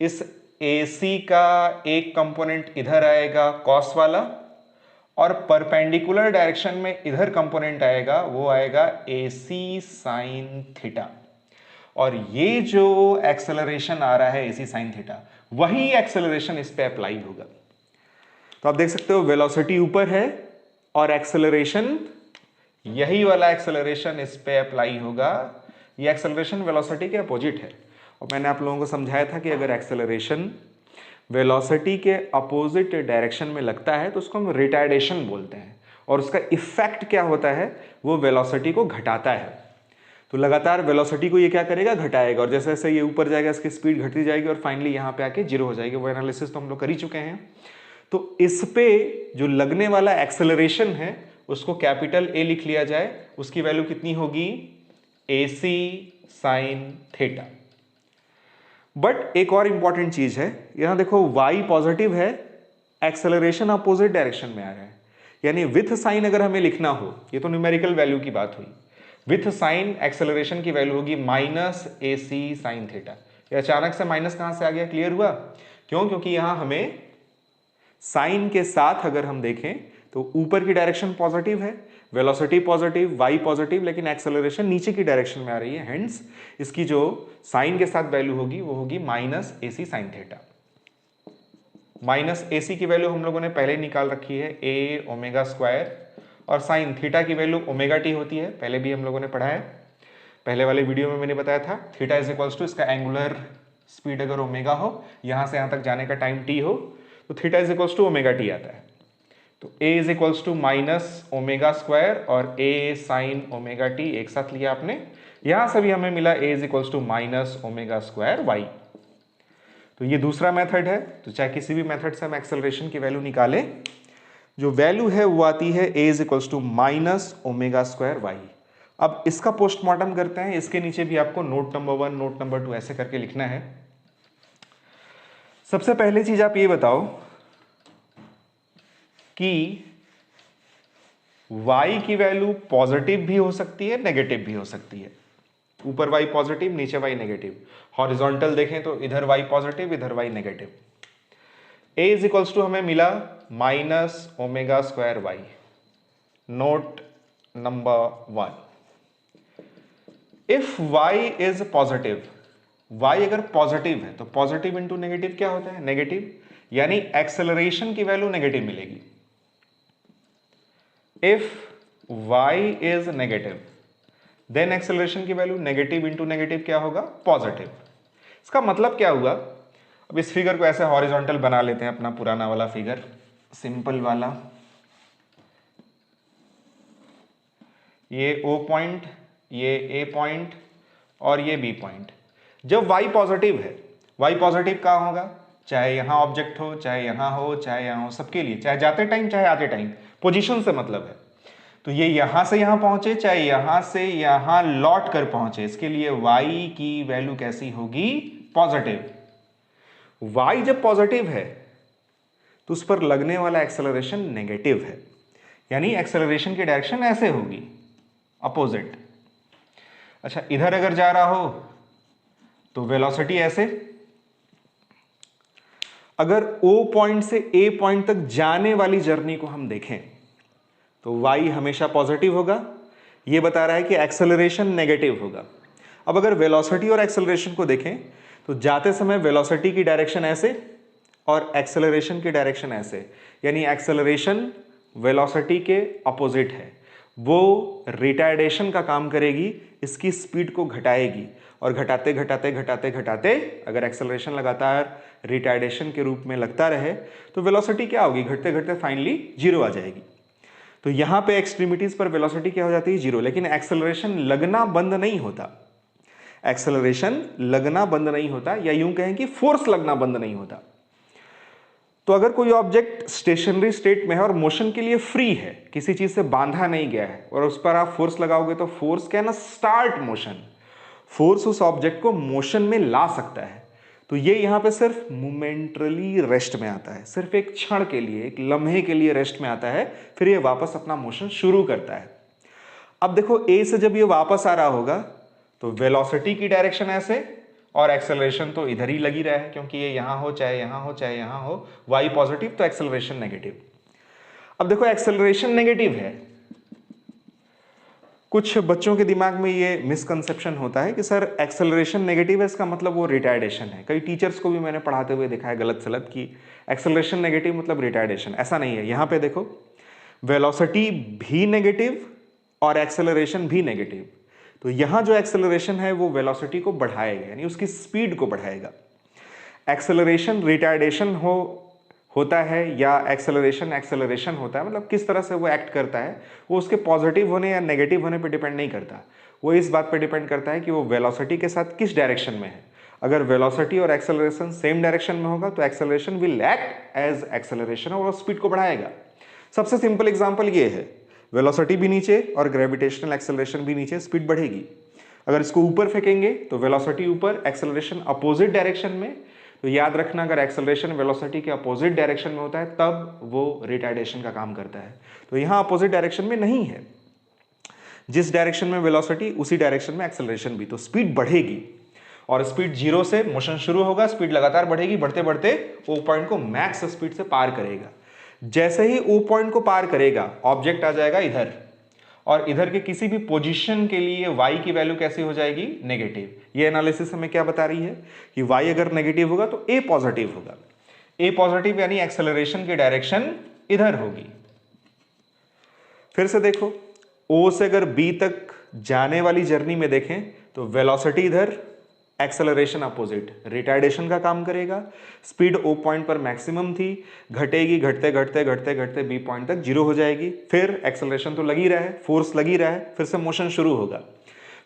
इस AC का एक कंपोनेंट इधर आएगा कॉस वाला, और परपेंडिकुलर डायरेक्शन में इधर कंपोनेंट आएगा वो आएगा AC साइन थीटा। और ये जो एक्सेलरेशन आ रहा है AC साइन थीटा, वही एक्सेलरेशन इस पे अप्लाई होगा। तो आप देख सकते हो वेलोसिटी ऊपर है और एक्सेलरेशन, यही वाला एक्सेलरेशन इस पे अप्लाई होगा। ये एक्सेलरेशन वेलोसिटी के अपोजिट है, और मैंने आप लोगों को समझाया था कि अगर एक्सेलरेशन वेलोसिटी के अपोजिट डायरेक्शन में लगता है तो उसको हम रिटार्डेशन बोलते हैं, और उसका इफेक्ट क्या होता है, वो वेलोसिटी को घटाता है। तो लगातार वेलोसिटी को ये क्या करेगा, घटाएगा, और जैसे जैसे ये ऊपर जाएगा इसकी स्पीड घटती जाएगी और फाइनली यहाँ पे आके जीरो हो जाएगी। वो एनालिसिस तो हम लोग कर ही चुके हैं। तो इस पे जो लगने वाला एक्सेलरेशन है उसको कैपिटल A लिख लिया जाए, उसकी वैल्यू कितनी होगी, AC साइन थीटा। बट एक और इंपॉर्टेंट चीज है, यहां देखो y पॉजिटिव है, एक्सेलरेशन अपोजिट डायरेक्शन में आ रहा है, यानी विथ साइन अगर हमें लिखना हो, ये तो न्यूमेरिकल वैल्यू की बात हुई, विथ साइन एक्सेलरेशन की वैल्यू होगी माइनस AC साइन थीटा। ये अचानक से माइनस कहां से आ गया, क्लियर हुआ? क्यों? क्योंकि यहां हमें साइन के साथ अगर हम देखें तो ऊपर की डायरेक्शन पॉजिटिव है, वेलोसिटी पॉजिटिव, y पॉजिटिव, लेकिन एक्सेलरेशन नीचे की डायरेक्शन में आ रही है, हेंस इसकी जो साइन के साथ वैल्यू होगी वो होगी minus AC sine theta. Minus AC की वैल्यू हम लोगों ने पहले निकाल रखी है A ओमेगा स्क्वायर, और साइन थीटा की वैल्यू ओमेगा t होती है, पहले भी हम लोगों ने पढ़ा है, पहले वाले वीडियो में मैंने बताया था। थीटा इज इक्वल्स टू इसका एंगुलर स्पीड अगर ओमेगा हो, यहां से यहां तक जाने का टाइम t हो, तो theta is equals to omega t आता है। तो a is equals to minus omega square और a साइन ओमेगा t एक साथ लिया आपने, यहां से भी हमें मिला a is equals to minus omega square y। तो ये दूसरा मेथड है। तो चाहे किसी भी मेथड से हम एक्सेलरेशन की वैल्यू निकालें, जो वैल्यू है वो आती है a is equals to minus omega square y। अब इसका पोस्टमार्टम करते हैं, इसके नीचे भी आपको नोट नंबर 1 नोट नंबर 2 ऐसे करके लिखना है। सबसे पहली चीज आप ये बताओ कि y की वैल्यू पॉजिटिव भी हो सकती है, नेगेटिव भी हो सकती है। ऊपर y पॉजिटिव, नीचे y नेगेटिव। हॉरिजॉन्टल देखें तो इधर y पॉजिटिव, इधर y negative. a is equals to हमें मिला minus omega square y। Note number 1, if y is positive, y अगर पॉजिटिव है तो पॉजिटिव इंटू नेगेटिव क्या होता है, नेगेटिव, यानी एक्सेलरेशन की वैल्यू नेगेटिव मिलेगी। If y is negative, then acceleration की वैल्यू नेगेटिव इंटू नेगेटिव क्या होगा, पॉजिटिव। इसका मतलब क्या हुआ, अब इस फिगर को ऐसे हॉरिजॉन्टल बना लेते हैं, अपना पुराना वाला फिगर, सिंपल वाला, ये O पॉइंट, ये A पॉइंट और ये B पॉइंट। जब y पॉजिटिव है y पॉजिटिव कहाँ होगा, चाहे यहां ऑब्जेक्ट हो, चाहे यहां हो, चाहे यहां हो, सबके लिए, चाहे जाते टाइम चाहे आते टाइम, पोजीशन से मतलब है। तो ये यहां से यहां पहुंचे, चाहे यहां से यहां लौट कर पहुंचे, इसके लिए y की वैल्यू कैसी होगी, पॉजिटिव। y जब पॉजिटिव है तो उस पर लगने वाला एक्सेलरेशन नेगेटिव है, यानी एक्सेलरेशन की डायरेक्शन ऐसे होगी, अपोजिट। अच्छा, इधर अगर जा रहा हो तो वेलोसिटी ऐसे। अगर O पॉइंट से A पॉइंट तक जाने वाली जर्नी को हम देखें तो y हमेशा पॉजिटिव होगा, ये बता रहा है कि एक्सेलरेशन नेगेटिव होगा। अब अगर वेलोसिटी और एक्सेलरेशन को देखें तो जाते समय वेलोसिटी की डायरेक्शन ऐसे और एक्सेलरेशन की डायरेक्शन ऐसे, यानी एक्सेलरेशन वेलोसिटी के अपोजिट है, वो रिटार्डेशन का काम करेगी, इसकी स्पीड को घटाएगी और घटाते घटाते घटाते घटाते अगर एक्सेलरेशन लगातार रिटार्डेशन के रूप में लगता रहे तो वेलोसिटी क्या होगी, घटते घटते फाइनली जीरो आ जाएगी। तो यहां पे एक्सट्रीमिटीज पर वेलोसिटी क्या हो जाती है, जीरो। लेकिन एक्सेलरेशन लगना बंद नहीं होता, एक्सेलरेशन लगना बंद नहीं होता, या यूं कहें कि फोर्स लगना बंद नहीं होता। तो अगर कोई ऑब्जेक्ट स्टेशनरी स्टेट में है और मोशन के लिए फ्री है, किसी चीज से बांधा नहीं गया है, और उस पर आप फोर्स लगाओगे तो फोर्स क्या है ना, स्टार्ट मोशन, फोर्स उस ऑब्जेक्ट को मोशन में ला सकता है। तो ये यहां पे सिर्फ मोमेंटरली रेस्ट में आता है, सिर्फ एक क्षण के लिए, एक लम्हे के लिए रेस्ट में आता है, फिर ये वापस अपना मोशन शुरू करता है। अब देखो A से जब ये वापस आ रहा होगा तो वेलोसिटी की डायरेक्शन ऐसे और एक्सेलरेशन तो इधर ही लगी रहा है, क्योंकि ये यहां हो चाहे यहां हो चाहे यहां हो, y पॉजिटिव तो एक्सेलरेशन नेगेटिव। अब देखो एक्सेलरेशन नेगेटिव है, कुछ बच्चों के दिमाग में ये मिसकंसेप्शन होता है कि सर एक्सेलरेशन नेगेटिव है, इसका मतलब वो रिटार्डेशन है। कई टीचर्स को भी मैंने पढ़ाते हुए देखा है गलत सलत कि एक्सेलरेशन नेगेटिव मतलब रिटार्डेशन, ऐसा नहीं है। यहां पे देखो वेलोसिटी भी नेगेटिव और एक्सेलरेशन भी नेगेटिव, तो यहां जो एक्सेलरेशन है वो वेलोसिटी को बढ़ाएगा, यानी उसकी स्पीड को बढ़ाएगा। एक्सेलरेशन रिटार्डेशन होता है या एक्सेलरेशन होता है, मतलब किस तरह से वो एक्ट करता है, वो उसके पॉजिटिव होने या नेगेटिव होने पे डिपेंड नहीं करता, वो इस बात पे डिपेंड करता है कि वो वेलोसिटी के साथ किस डायरेक्शन में है। अगर वेलोसिटी और एक्सेलरेशन सेम डायरेक्शन में होगा तो acceleration will act as acceleration और स्पीड को बढ़ाएगा। सबसे सिंपल एग्जांपल ये है, वेलोसिटी भी नीचे और ग्रेविटेशनल एक्सेलरेशन भी नीचे, स्पीड बढ़ेगी। अगर इसको ऊपर फेंकेंगे तो वेलोसिटी ऊपर, एक्सेलरेशन अपोजिट डायरेक्शन में। तो याद रखना, अगर एक्सेलरेशन वेलोसिटी के अपोजिट डायरेक्शन में होता है तब वो रिटार्डेशन का काम करता है। तो यहां अपोजिट डायरेक्शन में नहीं है, जिस डायरेक्शन में वेलोसिटी उसी डायरेक्शन में एक्सेलरेशन भी, तो स्पीड बढ़ेगी और स्पीड जीरो से मोशन शुरू होगा, स्पीड लगातार बढ़ेगी, बढ़ते बढ़ते ओ पॉइंट को मैक्स स्पीड से पार करेगा। जैसे ही ओ पॉइंट को पार करेगा ऑब्जेक्ट आ जाएगा इधर, और इधर के किसी भी पोजीशन के लिए y की वैल्यू कैसी हो जाएगी, नेगेटिव। ये एनालिसिस हमें क्या बता रही है कि y अगर नेगेटिव होगा तो a पॉजिटिव होगा। a पॉजिटिव यानी एक्सेलरेशन की डायरेक्शन इधर होगी। फिर से देखो, O से अगर B तक जाने वाली जर्नी में देखें तो वेलोसिटी इधर, एक्सेलरेशन अपोजिट, रिटार्डेशन का काम करेगा। स्पीड O पॉइंट पर मैक्सिमम थी, घटेगी, घटते घटते घटते घटते B पॉइंट तक जीरो हो जाएगी। फिर एक्सेलरेशन तो लगी रहा है, फोर्स लगी रहा है, फिर से मोशन शुरू होगा।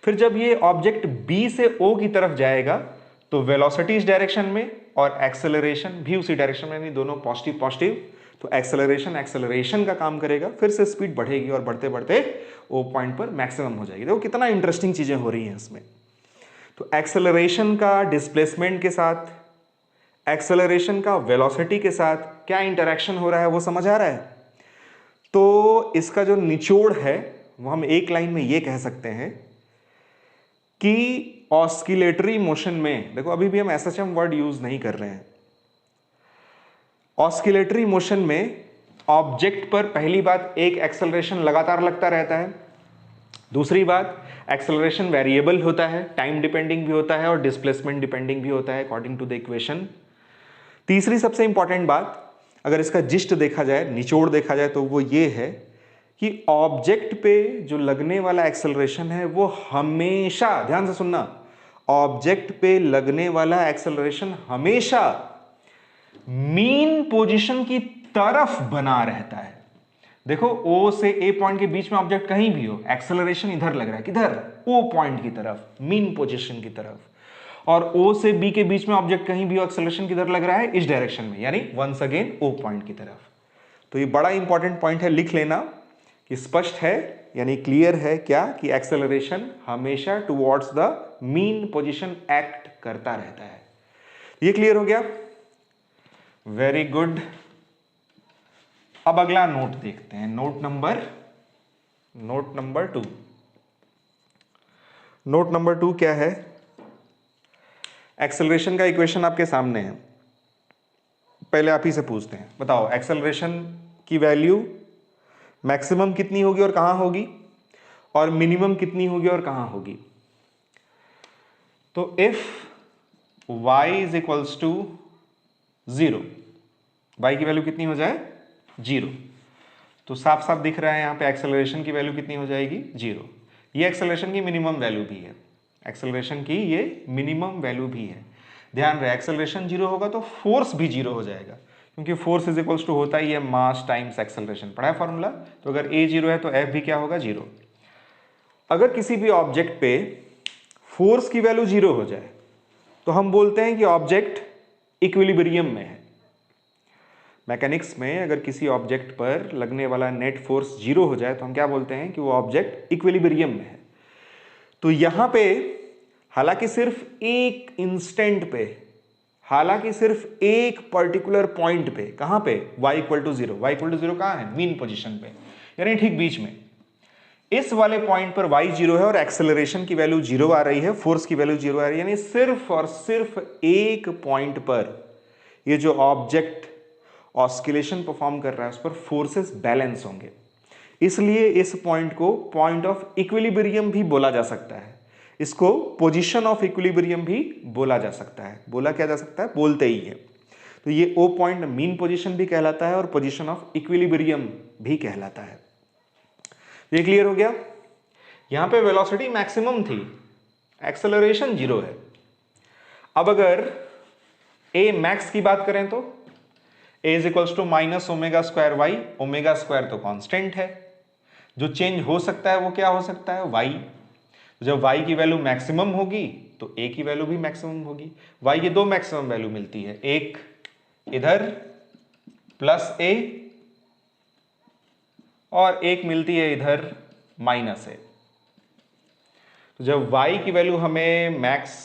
फिर जब ये ऑब्जेक्ट B से O की तरफ जाएगा तो वेलोसिटी इस डायरेक्शन में और एक्सेलरेशन भी उसी डायरेक्शन में, यानी दोनों पॉजिटिव पॉजिटिव, तो एक्सेलरेशन का काम करेगा। फिर से स्पीड बढ़ेगी और बढ़ते बढ़ते O पॉइंट पर मैक्सिमम हो जाएगी। देखो कितना इंटरेस्टिंग चीजें हो रही हैं इसमें। तो एक्सेलरेशन का डिस्प्लेसमेंट के साथ, एक्सेलरेशन का वेलोसिटी के साथ क्या इंटरेक्शन हो रहा है वो समझ आ रहा है। तो इसका जो निचोड़ है वो हम एक लाइन में ये कह सकते हैं कि ऑस्किलेटरी मोशन में, देखो अभी भी हम एसएचएम वर्ड यूज नहीं कर रहे हैं, ऑस्किलेटरी मोशन में ऑब्जेक्ट पर पहली बात एक एक्सेलरेशन लगातार लगता रहता है, दूसरी बात एक्सेलरेशन वेरिएबल होता है, टाइम डिपेंडिंग भी होता है और डिस्प्लेसमेंट डिपेंडिंग भी होता है अकॉर्डिंग टू द इक्वेशन। तीसरी सबसे इंपॉर्टेंट बात, अगर इसका जिस्ट देखा जाए, निचोड़ देखा जाए, तो वो ये है कि ऑब्जेक्ट पे जो लगने वाला एक्सेलरेशन है वो हमेशा, ध्यान से सुनना, ऑब्जेक्ट पे लगने वाला एक्सेलरेशन हमेशा मीन पोजीशन की तरफ बना रहता है। देखो O से A पॉइंट के बीच में ऑब्जेक्ट कहीं भी हो, एक्सेलरेशन इधर लग रहा है, किधर, O पॉइंट की तरफ, मीन पोजीशन की तरफ। और O से B के बीच में ऑब्जेक्ट कहीं भी एक्सेलरेशन किधर लग रहा है, इस डायरेक्शन में, यानी वंस अगेन O पॉइंट की तरफ। तो ये बड़ा इंपॉर्टेंट पॉइंट है, लिख लेना कि स्पष्ट है यानी क्लियर है क्या कि एक्सेलरेशन हमेशा towards the mean position act करता रहता है। ये क्लियर हो गया, वेरी गुड। अब अगला नोट देखते हैं, नोट नंबर 2। नोट नंबर 2 क्या है? एक्सेलरेशन का इक्वेशन आपके सामने है, पहले आप ही से पूछते हैं, बताओ एक्सेलरेशन की वैल्यू मैक्सिमम कितनी होगी और कहां होगी, और मिनिमम कितनी होगी और कहां होगी। तो if y is equals to 0, y की वैल्यू कितनी हो जाए 0, तो साफ साफ दिख रहा है यहां पे एक्सेलरेशन की वैल्यू कितनी हो जाएगी 0। ये एक्सेलरेशन की मिनिमम वैल्यू भी है, एक्सेलरेशन की ये मिनिमम वैल्यू भी है। ध्यान रहे एक्सेलरेशन 0 होगा तो फोर्स भी 0 हो जाएगा, क्योंकि फोर्स इज इक्वल्स टू होता ही है मास टाइम्स एक्सेलरेशन, पढ़ा है फॉर्मूला। तो अगर a 0 है तो f भी क्या होगा 0। अगर किसी भी ऑब्जेक्ट पे फोर्स की वैल्यू 0 हो जाए तो हम बोलते हैं कि ऑब्जेक्ट इक्विलिब्रियम में है। मैकेनिक्स में अगर किसी ऑब्जेक्ट पर लगने वाला नेट फोर्स 0 हो जाए तो हम क्या बोलते हैं कि वो ऑब्जेक्ट इक्विलिब्रियम में है। तो यहां पे हालांकि सिर्फ एक इंस्टेंट पे, हालांकि सिर्फ एक पर्टिकुलर पॉइंट पे, कहां पे y equal to 0, y equal to 0 कहां है, मीन पोजीशन पे, यानी ठीक बीच में, इस वाले पॉइंट पर y 0 है और एक्सेलरेशन की वैल्यू 0 आ रही है, फोर्स की वैल्यू 0 आ रही है, यानी सिर्फ और सिर्फ एक पॉइंट पर ये जो ऑब्जेक्ट ऑस्किलेशन परफॉर्म कर रहा है उस पर फोर्सेस बैलेंस होंगे। इसलिए इस पॉइंट को पॉइंट ऑफ इक्विलिब्रियम भी बोला जा सकता है, इसको पोजीशन ऑफ इक्विलिब्रियम भी बोला जा सकता है। बोला क्या जा सकता है, बोलते ही है। तो ये ओ पॉइंट मीन पोजीशन भी कहलाता है और पोजीशन ऑफ इक्विलिब्रियम भी कहलाता है। ये क्लियर हो गया। यहां पे वेलोसिटी मैक्सिमम थी, एक्सेलरेशन 0 है। अब अगर ए मैक्स की बात करें तो A is equals to minus omega square y, omega square तो कांस्टेंट है, जो चेंज हो सकता है वो क्या हो सकता है वाई। जब वाई की वैल्यू मैक्सिमम होगी तो ए की वैल्यू भी मैक्सिमम होगी। वाई की दो मैक्सिमम वैल्यू मिलती है, एक इधर प्लस ए और एक मिलती है इधर माइनस ए। तो जब y की वैल्यू हमें मैक्स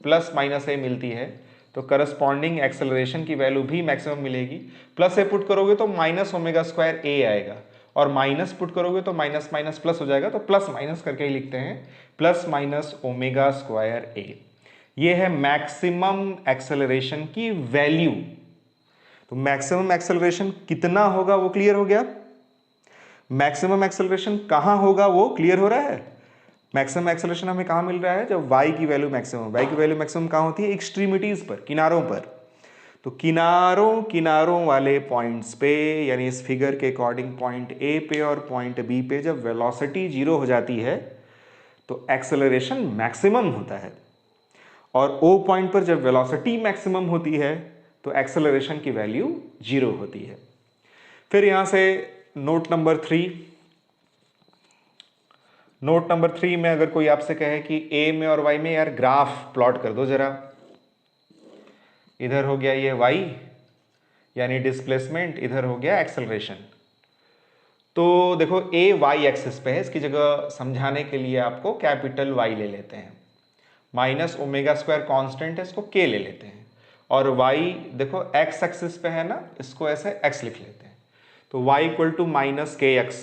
प्लस माइनस ए मिलती है तो करस्पॉन्डिंग एक्सेलरेशन की वैल्यू भी मैक्सिमम मिलेगी। प्लस ए पुट करोगे तो माइनस ओमेगा स्क्वायर ए आएगा, और माइनस पुट करोगे तो माइनस माइनस प्लस हो जाएगा, तो प्लस माइनस करके ही लिखते हैं, प्लस माइनस ओमेगा स्क्वायर ए। ये है मैक्सिमम एक्सेलरेशन की वैल्यू। तो मैक्सिमम एक्सेलरेशन कितना होगा वो क्लियर हो गया। मैक्सिमम एक्सेलरेशन कहां होगा वो क्लियर हो रहा है। मैक्सिमम एक्सेलरेशन हमें कहां मिल रहा है, जब y की वैल्यू मैक्सिमम, y की वैल्यू मैक्सिमम कहां होती है, एक्सट्रीमिटीज पर, किनारों पर। तो किनारों वाले पॉइंट्स पे, यानी इस फिगर के अकॉर्डिंग पॉइंट ए पे और पॉइंट बी पे जब वेलोसिटी 0 हो जाती है तो एक्सेलरेशन मैक्सिमम होता है, और ओ पॉइंट पर जब वेलोसिटी मैक्सिमम होती है तो एक्सेलरेशन की वैल्यू 0 होती है। फिर यहां से नोट नंबर 3 में अगर कोई आपसे कहे कि ए में और वाई में यार ग्राफ प्लॉट कर दो जरा, इधर हो गया ये वाई यानी डिस्प्लेसमेंट, इधर हो गया एक्सेलरेशन। तो देखो ए वाई एक्सिस पे है, इसकी जगह समझाने के लिए आपको कैपिटल वाई ले लेते हैं, माइनस ओमेगा स्क्वायर कॉन्स्टेंट है, इसको के ले लेते हैं, और वाई देखो एक्स एक्सिस पे है ना, इसको ऐसे एक्स लिख लेते हैं। तो y इक्वल टू माइनस के एक्स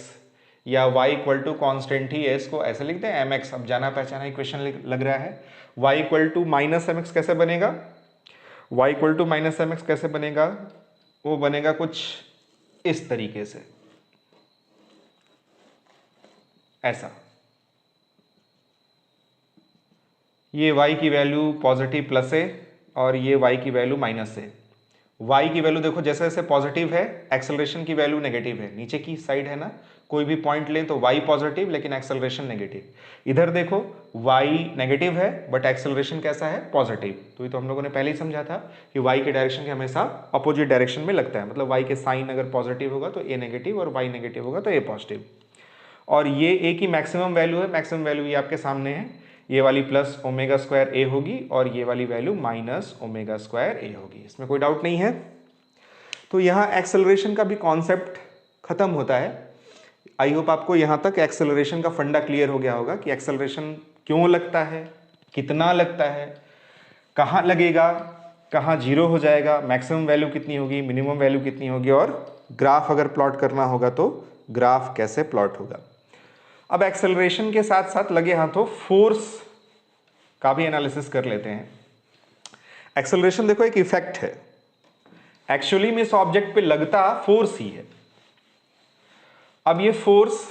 या y इक्वल टू कॉन्स्टेंट ही है, इसको ऐसे लिखते हैं एम एक्स। अब जाना पहचाना इक्वेशन लग रहा है, y equal to minus M X कैसे बनेगा, y equal to minus M X कैसे बनेगा, वो बनेगा कुछ इस तरीके से, ऐसा। ये y की वैल्यू पॉजिटिव प्लस है और ये y की वैल्यू माइनस है। y की वैल्यू देखो जैसे जैसे पॉजिटिव है एक्सेलरेशन की वैल्यू नेगेटिव है, नीचे की साइड है ना, कोई भी पॉइंट लें तो y पॉजिटिव लेकिन एक्सेलरेशन नेगेटिव। इधर देखो y नेगेटिव है बट एक्सेलरेशन कैसा है, पॉजिटिव। तो ये तो हम लोगों ने पहले ही समझा था कि y के डायरेक्शन के हमेशा अपोजिट डायरेक्शन में लगता है, मतलब y के साइन अगर पॉजिटिव होगा तो a नेगेटिव और y नेगेटिव होगा तो a पॉजिटिव। और ये a की मैक्सिमम वैल्यू है, मैक्सिमम वैल्यू ये आपके सामने है, ये वाली प्लस ओमेगा स्क्वायर ए होगी और ये वाली वैल्यू माइनस ओमेगा स्क्वायर ए होगी। इसमें कोई डाउट नहीं है। तो यहाँ एक्सेलरेशन का भी कॉन्सेप्ट खत्म होता है। आई होप आपको यहाँ तक एक्सेलरेशन का फंडा क्लियर हो गया होगा कि एक्सेलरेशन क्यों लगता है, कितना लगता है, कहाँ लगेगा, कहाँ जीरो हो जाएगा, मैक्सिमम वैल्यू कितनी होगी, मिनिमम वैल्यू कितनी होगी, और ग्राफ अगर प्लॉट करना होगा तो ग्राफ कैसे प्लॉट होगा। अब एक्सेलरेशन के साथ साथ लगे हाथों फोर्स का भी एनालिसिस कर लेते हैं। एक्सेलरेशन देखो एक इफेक्ट है, एक्चुअली में इस ऑब्जेक्ट पे लगता फोर्स ही है। अब ये फोर्स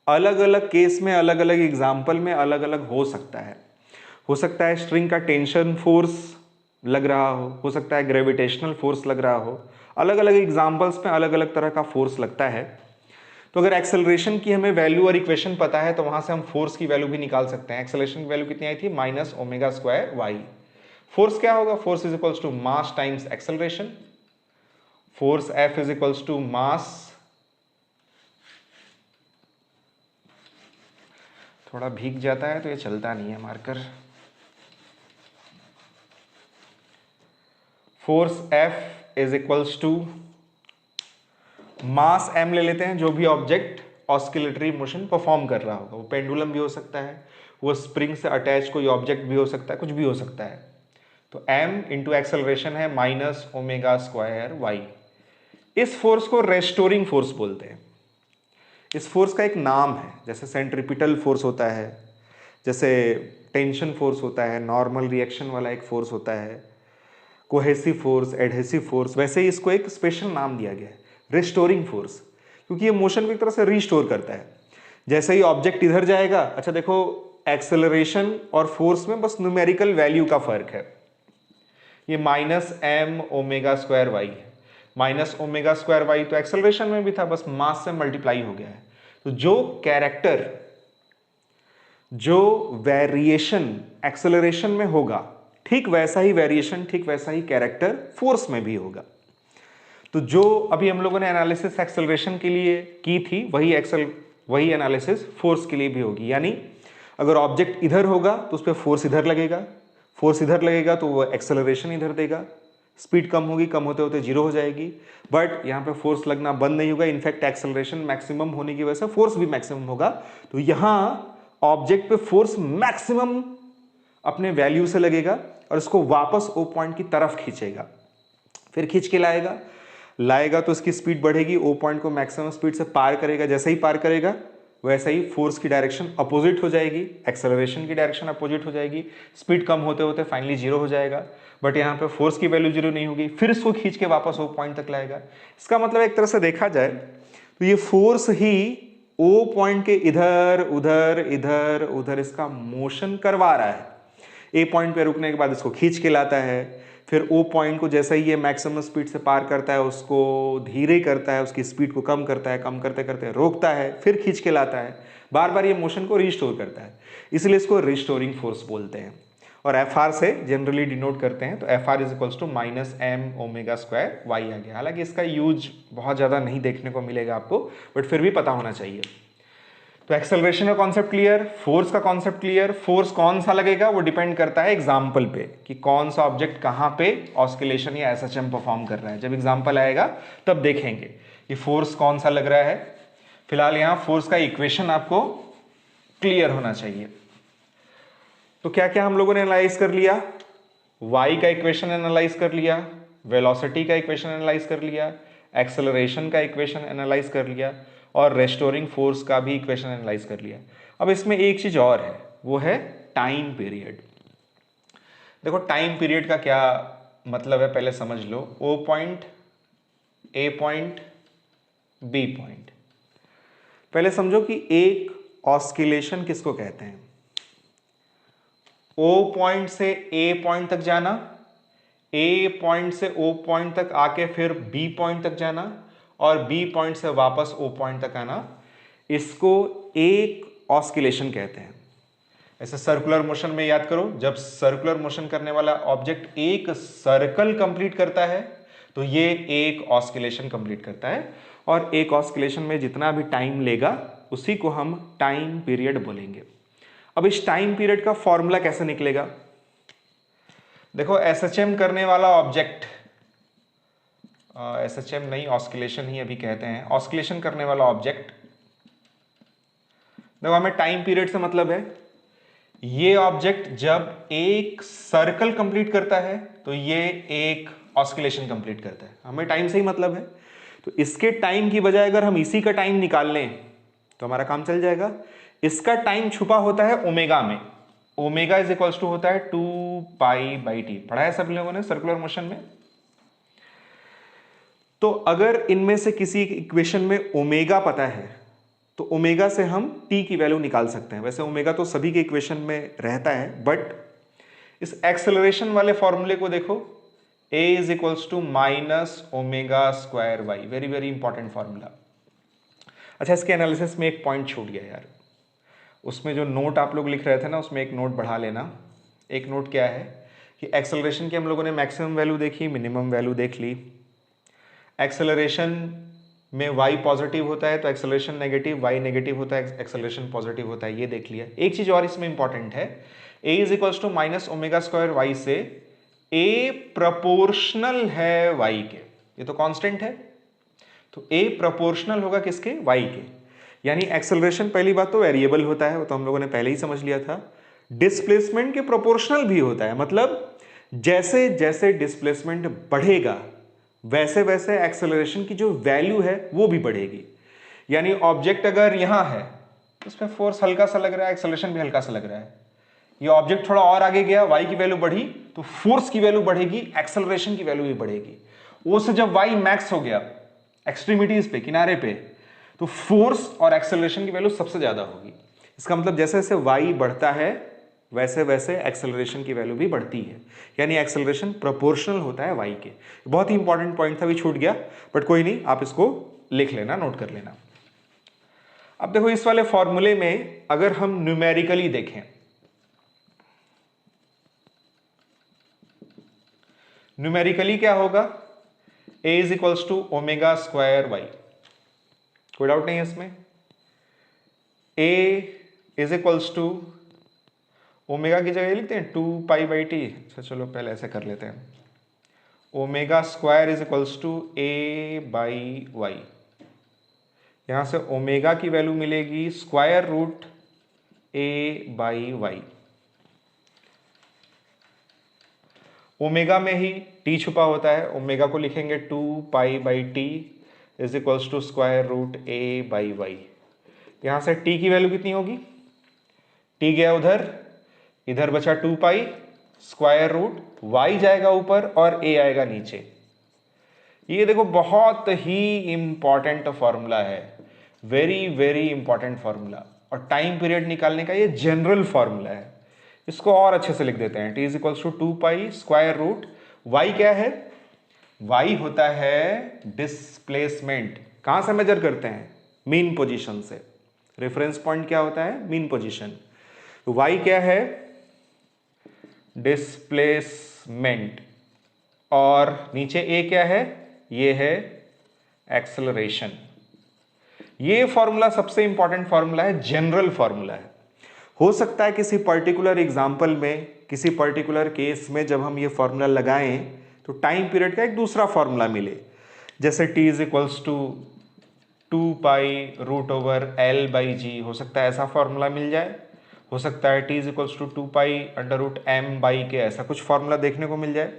अलग अलग केस में, अलग अलग एग्जाम्पल में अलग अलग हो सकता है स्ट्रिंग का टेंशन फोर्स लग रहा हो सकता है ग्रेविटेशनल फोर्स लग रहा हो, अलग अलग एग्जाम्पल्स में अलग अलग तरह का फोर्स लगता है। तो अगर एक्सेलरेशन की हमें वैल्यू और इक्वेशन पता है तो वहां से हम फोर्स की वैल्यू भी निकाल सकते हैं। एक्सेलरेशन की वैल्यू कितनी आई थी, minus omega square Y. Force क्या होगा, force is equals to mass times acceleration. Force F is equals to mass, थोड़ा भीग जाता है तो ये चलता नहीं है marker. Force F is equals to mass M ले लेते हैं, जो भी ऑब्जेक्ट ऑस्किलेटरी मोशन परफॉर्म कर रहा होगा, वो पेंडुलम भी हो सकता है, वो स्प्रिंग से अटैच कोई ऑब्जेक्ट भी हो सकता है, कुछ भी हो सकता है। तो एम इंटू एक्सेलरेशन है माइनस ओमेगा स्क्वायर वाई। इस फोर्स को रेस्टोरिंग फोर्स बोलते हैं। इस फोर्स का एक नाम है, जैसे सेंट्रीपिटल फोर्स होता है, जैसे टेंशन फोर्स होता है, नॉर्मल रिएक्शन वाला एक फोर्स होता है, कोहेसिव फोर्स, एडहेसिव फोर्स, वैसे ही इसको एक स्पेशल नाम दिया गया है, रिस्टोरिंग फोर्स, क्योंकि ये मोशन को एक तरह से रिस्टोर करता है। जैसे ही ऑब्जेक्ट इधर जाएगा, अच्छा देखो एक्सेलरेशन और फोर्स में बस न्यूमेरिकल वैल्यू का फर्क है। ये minus M omega square Y है, माइनस ओमेगा स्क्वायर वाई तो एक्सेलरेशन में भी था, बस मास से मल्टीप्लाई हो गया है। तो जो कैरेक्टर, जो वेरिएशन एक्सेलरेशन में होगा, ठीक वैसा ही वेरिएशन, ठीक वैसा ही कैरेक्टर फोर्स में भी होगा। तो जो अभी हम लोगों ने एनालिसिस एक्सेलरेशन के लिए की थी, वही एनालिसिस फोर्स के लिए भी होगी। यानी अगर ऑब्जेक्ट इधर होगा तो उस पर फोर्स इधर लगेगा, फोर्स इधर लगेगा तो वो एक्सेलरेशन इधर देगा, स्पीड कम होगी, कम होते होते जीरो हो जाएगी, बट यहाँ पे फोर्स लगना बंद नहीं होगा। इनफैक्ट एक्सेलरेशन मैक्सिमम होने की वजह से फोर्स भी मैक्सिमम होगा। तो यहाँ ऑब्जेक्ट पे फोर्स मैक्सिमम अपने वैल्यू से लगेगा और इसको वापस ओ पॉइंट की तरफ खींचेगा, फिर खींच के लाएगा तो इसकी स्पीड बढ़ेगी, ओ पॉइंट को मैक्सिमम स्पीड से पार करेगा। जैसे ही पार करेगा वैसे ही फोर्स की डायरेक्शन अपोजिट हो जाएगी, एक्सेलरेशन की डायरेक्शन अपोजिट हो जाएगी, स्पीड कम होते होते फाइनली जीरो हो जाएगा। बट यहाँ पे फोर्स की वैल्यू जीरो नहीं होगी, फिर इसको खींच के वापस ओ पॉइंट तक लाएगा। इसका मतलब एक तरह से देखा जाए तो ये फोर्स ही ओ पॉइंट के इधर उधर इधर उधर इसका मोशन करवा रहा है। ए पॉइंट पे रुकने के बाद इसको खींच के लाता है, फिर ओ पॉइंट को जैसे ही ये मैक्सिमम स्पीड से पार करता है उसको धीरे करता है, उसकी स्पीड को कम करता है, कम करते करते रोकता है, फिर खींच के लाता है, बार बार ये मोशन को रिस्टोर करता है, इसलिए इसको रिस्टोरिंग फोर्स बोलते हैं। और एफ आर से जनरली डिनोट करते हैं। तो F R is equals to minus M omega square y आ गया। हालांकि इसका यूज बहुत ज़्यादा नहीं देखने को मिलेगा आपको, बट फिर भी पता होना चाहिए। तो एक्सेलरेशन का कॉन्सेप्ट क्लियर, फोर्स का कॉन्सेप्ट क्लियर। फोर्स कौन सा लगेगा वो डिपेंड करता है एग्जाम्पल पे, कि कौन सा ऑब्जेक्ट कहाँ पे ऑस्किलेशन या एसएचएम परफॉर्म कर रहा है। जब एग्जाम्पल आएगा तब देखेंगे कि फोर्स कौन सा लग रहा है। फिलहाल यहाँ फोर्स का इक्वेशन आपको क्लियर होना चाहिए। तो क्या क्या हम लोगों ने एनालाइज कर लिया, y का इक्वेशन एनालाइज कर लिया, वेलोसिटी का इक्वेशन एनालाइज कर लिया, एक्सेलरेशन का इक्वेशन एनालाइज कर लिया, और रेस्टोरिंग फोर्स का भी इक्वेशन एनालाइज कर लिया। अब इसमें एक चीज और है, वो है टाइम पीरियड। देखो टाइम पीरियड का क्या मतलब है पहले समझ लो। ओ पॉइंट, ए पॉइंट, बी पॉइंट। पहले समझो कि एक ऑस्किलेशन किसको कहते हैं। ओ पॉइंट से ए पॉइंट तक जाना, ए पॉइंट से ओ पॉइंट तक आके फिर बी पॉइंट तक जाना, और बी पॉइंट से वापस ओ पॉइंट तक आना, इसको एक ऑस्किलेशन कहते हैं। ऐसे सर्कुलर मोशन में याद करो, जब सर्कुलर मोशन करने वाला ऑब्जेक्ट एक सर्कल कंप्लीट करता है तो ये एक ऑस्किलेशन कंप्लीट करता है, और एक ऑस्किलेशन में जितना भी टाइम लेगा उसी को हम टाइम पीरियड बोलेंगे। अब इस टाइम पीरियड का फॉर्मूला कैसे निकलेगा? देखो SHM करने वाला ऑब्जेक्ट, SHM नहीं, ऑस्किलेशन ही अभी कहते हैं, ऑस्किलेशन करने वाला ऑब्जेक्ट, देखो हमें टाइम पीरियड से मतलब है, ये ऑब्जेक्ट जब एक सर्कल कंप्लीट करता है तो ये एक ऑस्किलेशन कंप्लीट करता है, हमें टाइम से ही मतलब है। तो इसके टाइम की बजाय अगर हम इसी का टाइम निकाल लें तो हमारा काम चल जाएगा। इसका टाइम छुपा होता है ओमेगा में, ओमेगा इज इक्वल्स टू होता है 2π/t, पढ़ा है सब लोगों ने सर्कुलर मोशन में। तो अगर इनमें से किसी इक्वेशन में ओमेगा पता है तो ओमेगा से हम t की वैल्यू निकाल सकते हैं। वैसे ओमेगा तो सभी के इक्वेशन में रहता है, बट इस एक्सेलरेशन वाले फॉर्मूले को देखो, a is equals to -ω²y, very very important formula. अच्छा, इसके एनालिसिस में एक पॉइंट छूट गया यार, उसमें जो नोट आप लोग लिख रहे थे ना, उसमें एक नोट बढ़ा लेना। एक नोट क्या है कि एक्सेलरेशन की हम लोगों ने मैक्सिमम वैल्यू देखी, मिनिमम वैल्यू देख ली। एक्सेलरेशन में y पॉजिटिव होता है तो एक्सेलरेशन नेगेटिव, y नेगेटिव होता है एक्सेलरेशन पॉजिटिव होता है, ये देख लिया। एक चीज और इसमें इंपॉर्टेंट है, a इज इक्वल्स टू -ω² से a प्रोपोर्शनल है y के, ये तो कांस्टेंट है, तो a प्रोपोर्शनल होगा किसके? y के। यानी एक्सेलरेशन पहली बात तो वेरिएबल होता है, वो तो हम लोगों ने पहले ही समझ लिया था। डिस्प्लेसमेंट के प्रोपोर्शनल भी होता है, मतलब जैसे जैसे डिस्प्लेसमेंट बढ़ेगा वैसे वैसे एक्सेलरेशन की जो वैल्यू है वो भी बढ़ेगी। यानी ऑब्जेक्ट अगर यहां है तो उस पर फोर्स हल्का सा लग रहा है, एक्सेलरेशन भी हल्का सा लग रहा है। ये ऑब्जेक्ट थोड़ा और आगे गया, y की वैल्यू बढ़ी तो फोर्स की वैल्यू बढ़ेगी, एक्सेलरेशन की वैल्यू भी बढ़ेगी। वो से जब y मैक्स हो गया एक्सट्रीमिटीज पे, किनारे पे, तो फोर्स और एक्सेलरेशन की वैल्यू सबसे ज्यादा होगी। इसका मतलब जैसे जैसे y बढ़ता है वैसे वैसे एक्सेलरेशन की वैल्यू भी बढ़ती है, यानी एक्सेलरेशन प्रोपोर्शनल होता है y के। बहुत ही इंपॉर्टेंट पॉइंट था, भी छूट गया, बट कोई नहीं, आप इसको लिख लेना, नोट कर लेना। अब देखो इस वाले फॉर्मूले में अगर हम न्यूमेरिकली देखें, न्यूमेरिकली क्या होगा? a is equals to ω²y, कोई डाउट नहीं है इसमें। a is equals to omega की जगह लिखते हैं 2π/t। अच्छा चलो पहले ऐसे कर लेते हैं, ω² इज इक्वल्स टू a/y। यहां से ओमेगा की वैल्यू मिलेगी √a/y। ओमेगा में ही t छुपा होता है, ओमेगा को लिखेंगे 2π/t is equals to √a/y। यहां से t की वैल्यू कितनी होगी? t गया उधर, इधर बचा 2π, √y जाएगा ऊपर और a आएगा नीचे। ये देखो बहुत ही इंपॉर्टेंट फॉर्मूला है, वेरी वेरी इंपॉर्टेंट फॉर्मूला, और टाइम पीरियड निकालने का ये जनरल फॉर्मूला है। इसको और अच्छे से लिख देते हैं, t is equals to 2π √y क्या है? y होता है डिस्प्लेसमेंट। कहां से मेजर करते हैं? मीन पोजीशन से। रेफरेंस पॉइंट क्या होता है? Mean position. तो y क्या है? डिस्प्लेसमेंट, और नीचे a क्या है? ये है एक्सेलरेशन। ये फॉर्मूला सबसे इंपॉर्टेंट फॉर्मूला है, जनरल फॉर्मूला है। हो सकता है किसी पर्टिकुलर एग्जांपल में, किसी पर्टिकुलर केस में जब हम ये फॉर्मूला लगाएं तो टाइम पीरियड का एक दूसरा फॉर्मूला मिले, जैसे t is equals to 2π √L/g, हो सकता है ऐसा फॉर्मूला मिल जाए। हो सकता है t is equals to 2π √m/k, ऐसा कुछ फॉर्मूला देखने को मिल जाए।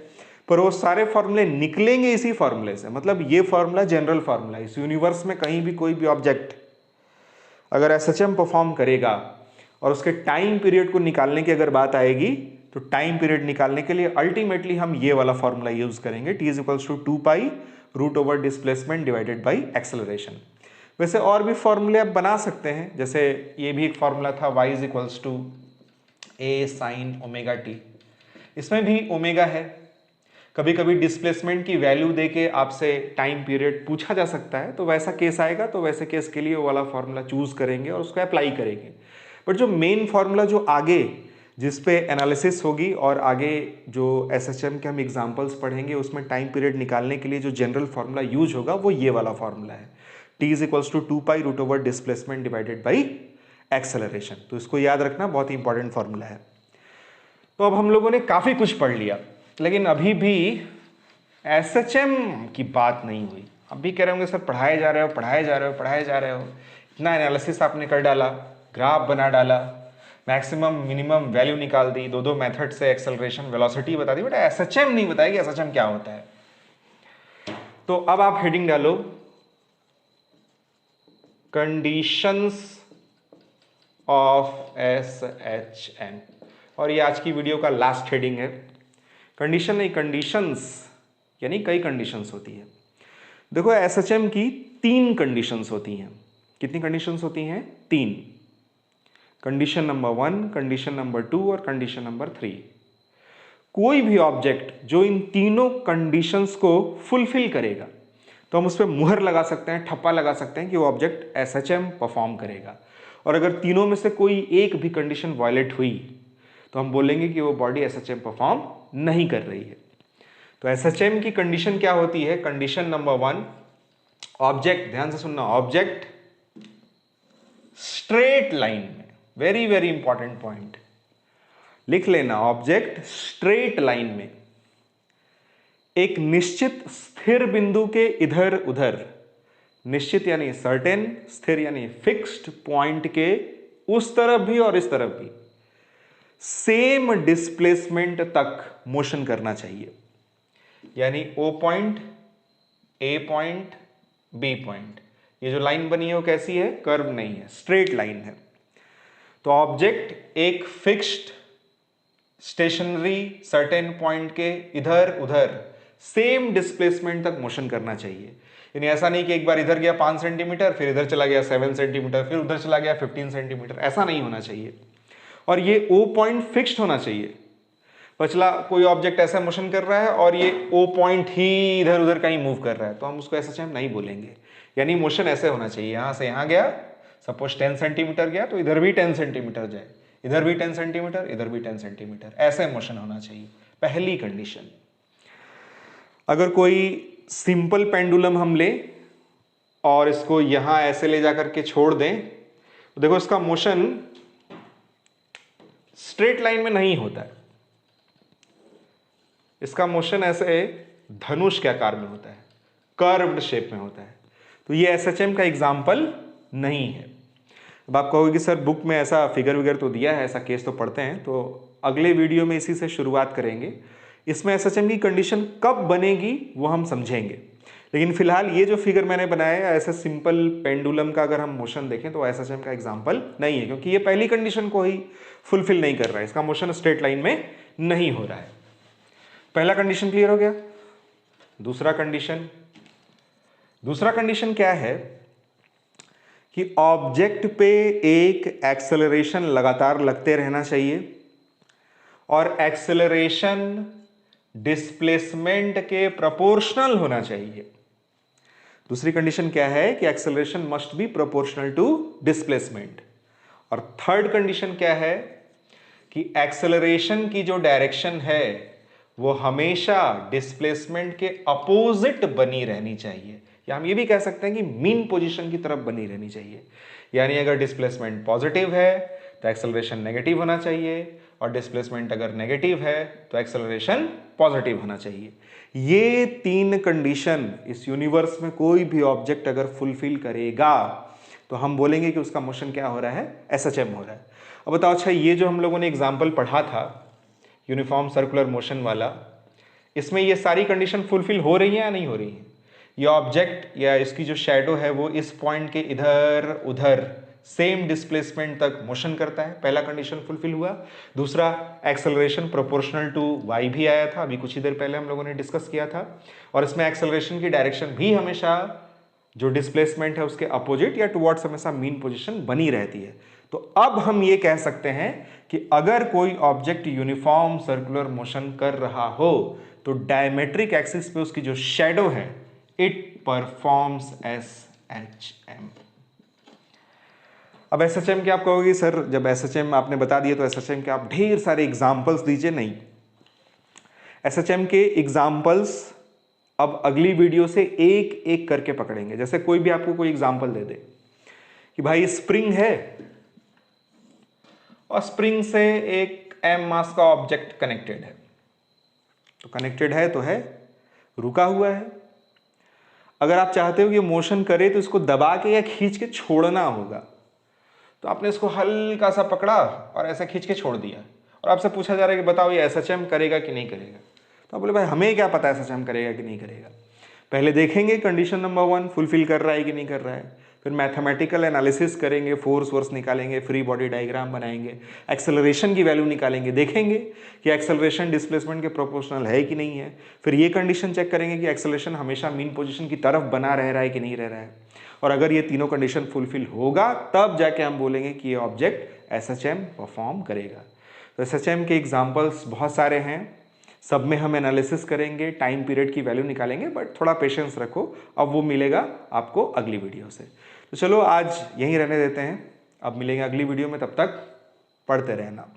पर वो सारे फॉर्मूले निकलेंगे इसी फॉर्मूले से, मतलब ये फॉर्मूला जनरल फॉर्मूला। इस यूनिवर्स में कहीं भी कोई भी ऑब्जेक्ट अगर SHM परफॉर्म करेगा और उसके टाइम पीरियड को निकालने की अगर बात आएगी तो टाइम पीरियड निकालने के लिए अल्टीमेटली हम ये वाला फॉर्मूला यूज करेंगे, t is equals to 2π √displacement divided by acceleration. वैसे और भी फॉर्मूले आप बना सकते हैं, जैसे ये भी एक फॉर्मूला था y is equals to a sin ω_t, इसमें भी ओमेगा है। कभी कभी डिस्प्लेसमेंट की वैल्यू देके आपसे टाइम पीरियड पूछा जा सकता है, तो वैसा केस आएगा तो वैसे केस के लिए वो वाला फॉर्मूला चूज करेंगे और उसको अप्लाई करेंगे। बट जो मेन फॉर्मूला जो आगे जिस पे एनालिसिस होगी और आगे जो SHM के हम एग्जांपल्स पढ़ेंगे उसमें टाइम पीरियड निकालने के लिए जो जनरल फॉर्मूला यूज होगा वो ये वाला फॉर्मूला है, t is equals to 2π √displacement divided by acceleration. तो इसको याद रखना, बहुत ही इंपॉर्टेंट फॉर्मूला है। तो अब हम लोगों ने काफ़ी कुछ पढ़ लिया, लेकिन अभी भी एसएचएम की बात नहीं हुई। अब भी कह रहे होंगे सर पढ़ाए जा रहे हो, पढ़ाए जा रहे हो, पढ़ाए जा रहे हो, इतना एनालिसिस आपने कर डाला, ग्राफ बना डाला, मैक्सिमम मिनिमम वैल्यू निकाल दी, दो मेथड से एक्सेलरेशन वेलोसिटी बता दी, बट एसएचएम नहीं बताया कि एसएचएम क्या होता है। तो अब आप हेडिंग डालो कंडीशंस ऑफ एसएचएम, और ये आज की वीडियो का लास्ट हेडिंग है। कंडीशन नहीं, कंडीशंस, यानी कई कंडीशंस होती है। देखो एसएचएम की 3 कंडीशंस होती हैं। कितनी कंडीशंस होती हैं? 3। कंडीशन नंबर 1, कंडीशन नंबर 2 और कंडीशन नंबर 3। कोई भी ऑब्जेक्ट जो इन तीनों कंडीशंस को फुलफिल करेगा तो हम उस पर मुहर लगा सकते हैं, ठप्पा लगा सकते हैं कि वो ऑब्जेक्ट एसएचएम परफॉर्म करेगा। और अगर तीनों में से कोई एक भी कंडीशन वायलेट हुई तो हम बोलेंगे कि वो बॉडी एसएचएम परफॉर्म नहीं कर रही है। तो एसएचएम की कंडीशन क्या होती है? कंडीशन नंबर 1, ऑब्जेक्ट, ध्यान से सुनना, ऑब्जेक्ट स्ट्रेट लाइन में, वेरी वेरी इंपॉर्टेंट पॉइंट लिख लेना, ऑब्जेक्ट स्ट्रेट लाइन में एक निश्चित स्थिर बिंदु के इधर उधर, निश्चित यानी सर्टेन, स्थिर यानी फिक्स्ड पॉइंट के उस तरफ भी और इस तरफ भी सेम डिस्प्लेसमेंट तक मोशन करना चाहिए। यानी O point, A point, B point, ये जो लाइन बनी है वो कैसी है? कर्व नहीं है, स्ट्रेट लाइन है। तो ऑब्जेक्ट एक फिक्स्ड स्टेशनरी सर्टेन पॉइंट के इधर उधर सेम डिस्प्लेसमेंट तक मोशन करना चाहिए। यानी ऐसा नहीं कि एक बार इधर गया 5 सेंटीमीटर, फिर इधर चला गया 7 सेंटीमीटर, फिर उधर चला गया 15 सेंटीमीटर, ऐसा नहीं होना चाहिए। और ये O पॉइंट फिक्स्ड होना चाहिए। पछला कोई ऑब्जेक्ट ऐसा मोशन कर रहा है और ये O पॉइंट ही इधर उधर कहीं मूव कर रहा है तो हम उसको एसएचएम नहीं बोलेंगे। यानी मोशन ऐसे होना चाहिए, यहां से यहां गया, सपोज 10 सेंटीमीटर गया तो इधर भी 10 सेंटीमीटर जाए, इधर भी 10 सेंटीमीटर, इधर भी 10 सेंटीमीटर, ऐसे मोशन होना चाहिए, पहली कंडीशन। अगर कोई सिंपल पेंडुलम हम ले और इसको यहां ऐसे ले जाकर के छोड़ दें तो देखो इसका मोशन स्ट्रेट लाइन में नहीं होता है, इसका मोशन ऐसे धनुष के आकार में होता है, कर्व्ड शेप में होता है। तो ये एसएचएम का एग्जाम्पल नहीं है। अब आप कहोगे कि सर बुक में ऐसा फिगर विगर तो दिया है, ऐसा केस तो पढ़ते हैं, तो अगले वीडियो में इसी से शुरुआत करेंगे। इसमें एसएचएम की कंडीशन कब बनेगी वो हम समझेंगे, लेकिन फिलहाल ये जो फिगर मैंने बनाया है ऐसे सिंपल पेंडुलम का अगर हम मोशन देखें तो एसएचएम का एग्जाम्पल नहीं है, क्योंकि ये पहली कंडीशन को ही फुलफिल नहीं कर रहा है, इसका मोशन स्ट्रेट लाइन में नहीं हो रहा है। पहला कंडीशन क्लियर हो गया। दूसरा कंडीशन क्या है कि ऑब्जेक्ट पे एक एक्सेलरेशन लगातार लगते रहना चाहिए और एक्सेलरेशन डिस्प्लेसमेंट के प्रोपोर्शनल होना चाहिए। दूसरी कंडीशन क्या है कि acceleration must be proportional to displacement. और थर्ड कंडीशन क्या है कि एक्सेलरेशन की जो डायरेक्शन है वो हमेशा डिस्प्लेसमेंट के अपोजिट बनी रहनी चाहिए, या हम ये भी कह सकते हैं कि मीन पोजीशन की तरफ बनी रहनी चाहिए। यानी अगर डिस्प्लेसमेंट पॉजिटिव है तो एक्सेलरेशन नेगेटिव होना चाहिए, और डिस्प्लेसमेंट अगर नेगेटिव है तो एक्सेलरेशन पॉजिटिव होना चाहिए। ये 3 कंडीशन इस यूनिवर्स में कोई भी ऑब्जेक्ट अगर फुलफिल करेगा तो हम बोलेंगे कि उसका मोशन क्या हो रहा है? एसएचएम हो रहा है। अब बताओ, अच्छा ये जो हम लोगों ने एग्जाम्पल पढ़ा था यूनिफॉर्म सर्कुलर मोशन वाला, इसमें ये सारी कंडीशन फुलफिल हो रही है या नहीं हो रही है? ये ऑब्जेक्ट या इसकी जो शैडो है वो इस पॉइंट के इधर उधर सेम डिस्प्लेसमेंट तक मोशन करता है, पहला कंडीशन फुलफिल हुआ। दूसरा, एक्सेलरेशन प्रोपोर्शनल टू y भी आया था, अभी कुछ ही देर पहले हम लोगों ने डिस्कस किया था, और इसमें एक्सेलरेशन की डायरेक्शन भी हमेशा जो डिस्प्लेसमेंट है उसके अपोजिट या टुवर्ड्स हमेशा मीन पोजीशन बनी रहती है। तो अब हम ये कह सकते हैं कि अगर कोई ऑब्जेक्ट यूनिफॉर्म सर्कुलर मोशन कर रहा हो तो डायमेट्रिक एक्सिस पे उसकी जो शैडो है इट परफॉर्म्स एसएचएम। अब एसएचएम क्या आप कहोगे सर, जब एसएचएम आपने बता दिया तो एसएचएम के आप ढेर सारे एग्जाम्पल्स दीजिए। नहीं, एसएचएम के एग्जाम्पल्स अब अगली वीडियो से एक एक करके पकड़ेंगे। जैसे कोई भी आपको कोई एग्जाम्पल दे दे कि भाई स्प्रिंग है और स्प्रिंग से एक m मास का ऑब्जेक्ट कनेक्टेड है। तो कनेक्टेड है तो है, रुका हुआ है। अगर आप चाहते हो कि मोशन करे तो इसको दबा के या खींच के छोड़ना होगा। तो आपने इसको हल्का सा पकड़ा और ऐसा खींच के छोड़ दिया और आपसे पूछा जा रहा है कि बताओ ये SHM करेगा कि नहीं करेगा। तो आप बोले भाई हमें क्या पता SHM करेगा कि नहीं करेगा। पहले देखेंगे कंडीशन नंबर 1 फुलफिल कर रहा है कि नहीं कर रहा है, फिर मैथमेटिकल एनालिसिस करेंगे, फोर्स वर्स निकालेंगे, फ्री बॉडी डायग्राम बनाएंगे, एक्सेलरेशन की वैल्यू निकालेंगे, देखेंगे कि एक्सेलरेशन डिस्प्लेसमेंट के प्रोपोर्शनल है कि नहीं है। फिर ये कंडीशन चेक करेंगे कि एक्सेलरेशन हमेशा मीन पोजीशन की तरफ बना रह रहा है कि नहीं रह रहा है। और अगर ये तीनों कंडीशन फुलफिल होगा तब जाके हम बोलेंगे कि ये ऑब्जेक्ट SHM परफॉर्म करेगा। तो SHM के एग्जाम्पल्स बहुत सारे हैं, सब में हम एनालिसिस करेंगे, टाइम पीरियड की वैल्यू निकालेंगे, बट थोड़ा पेशेंस रखो, अब वो मिलेगा आपको अगली वीडियो से। तो चलो आज यहीं रहने देते हैं, अब मिलेंगे अगली वीडियो में, तब तक पढ़ते रहना।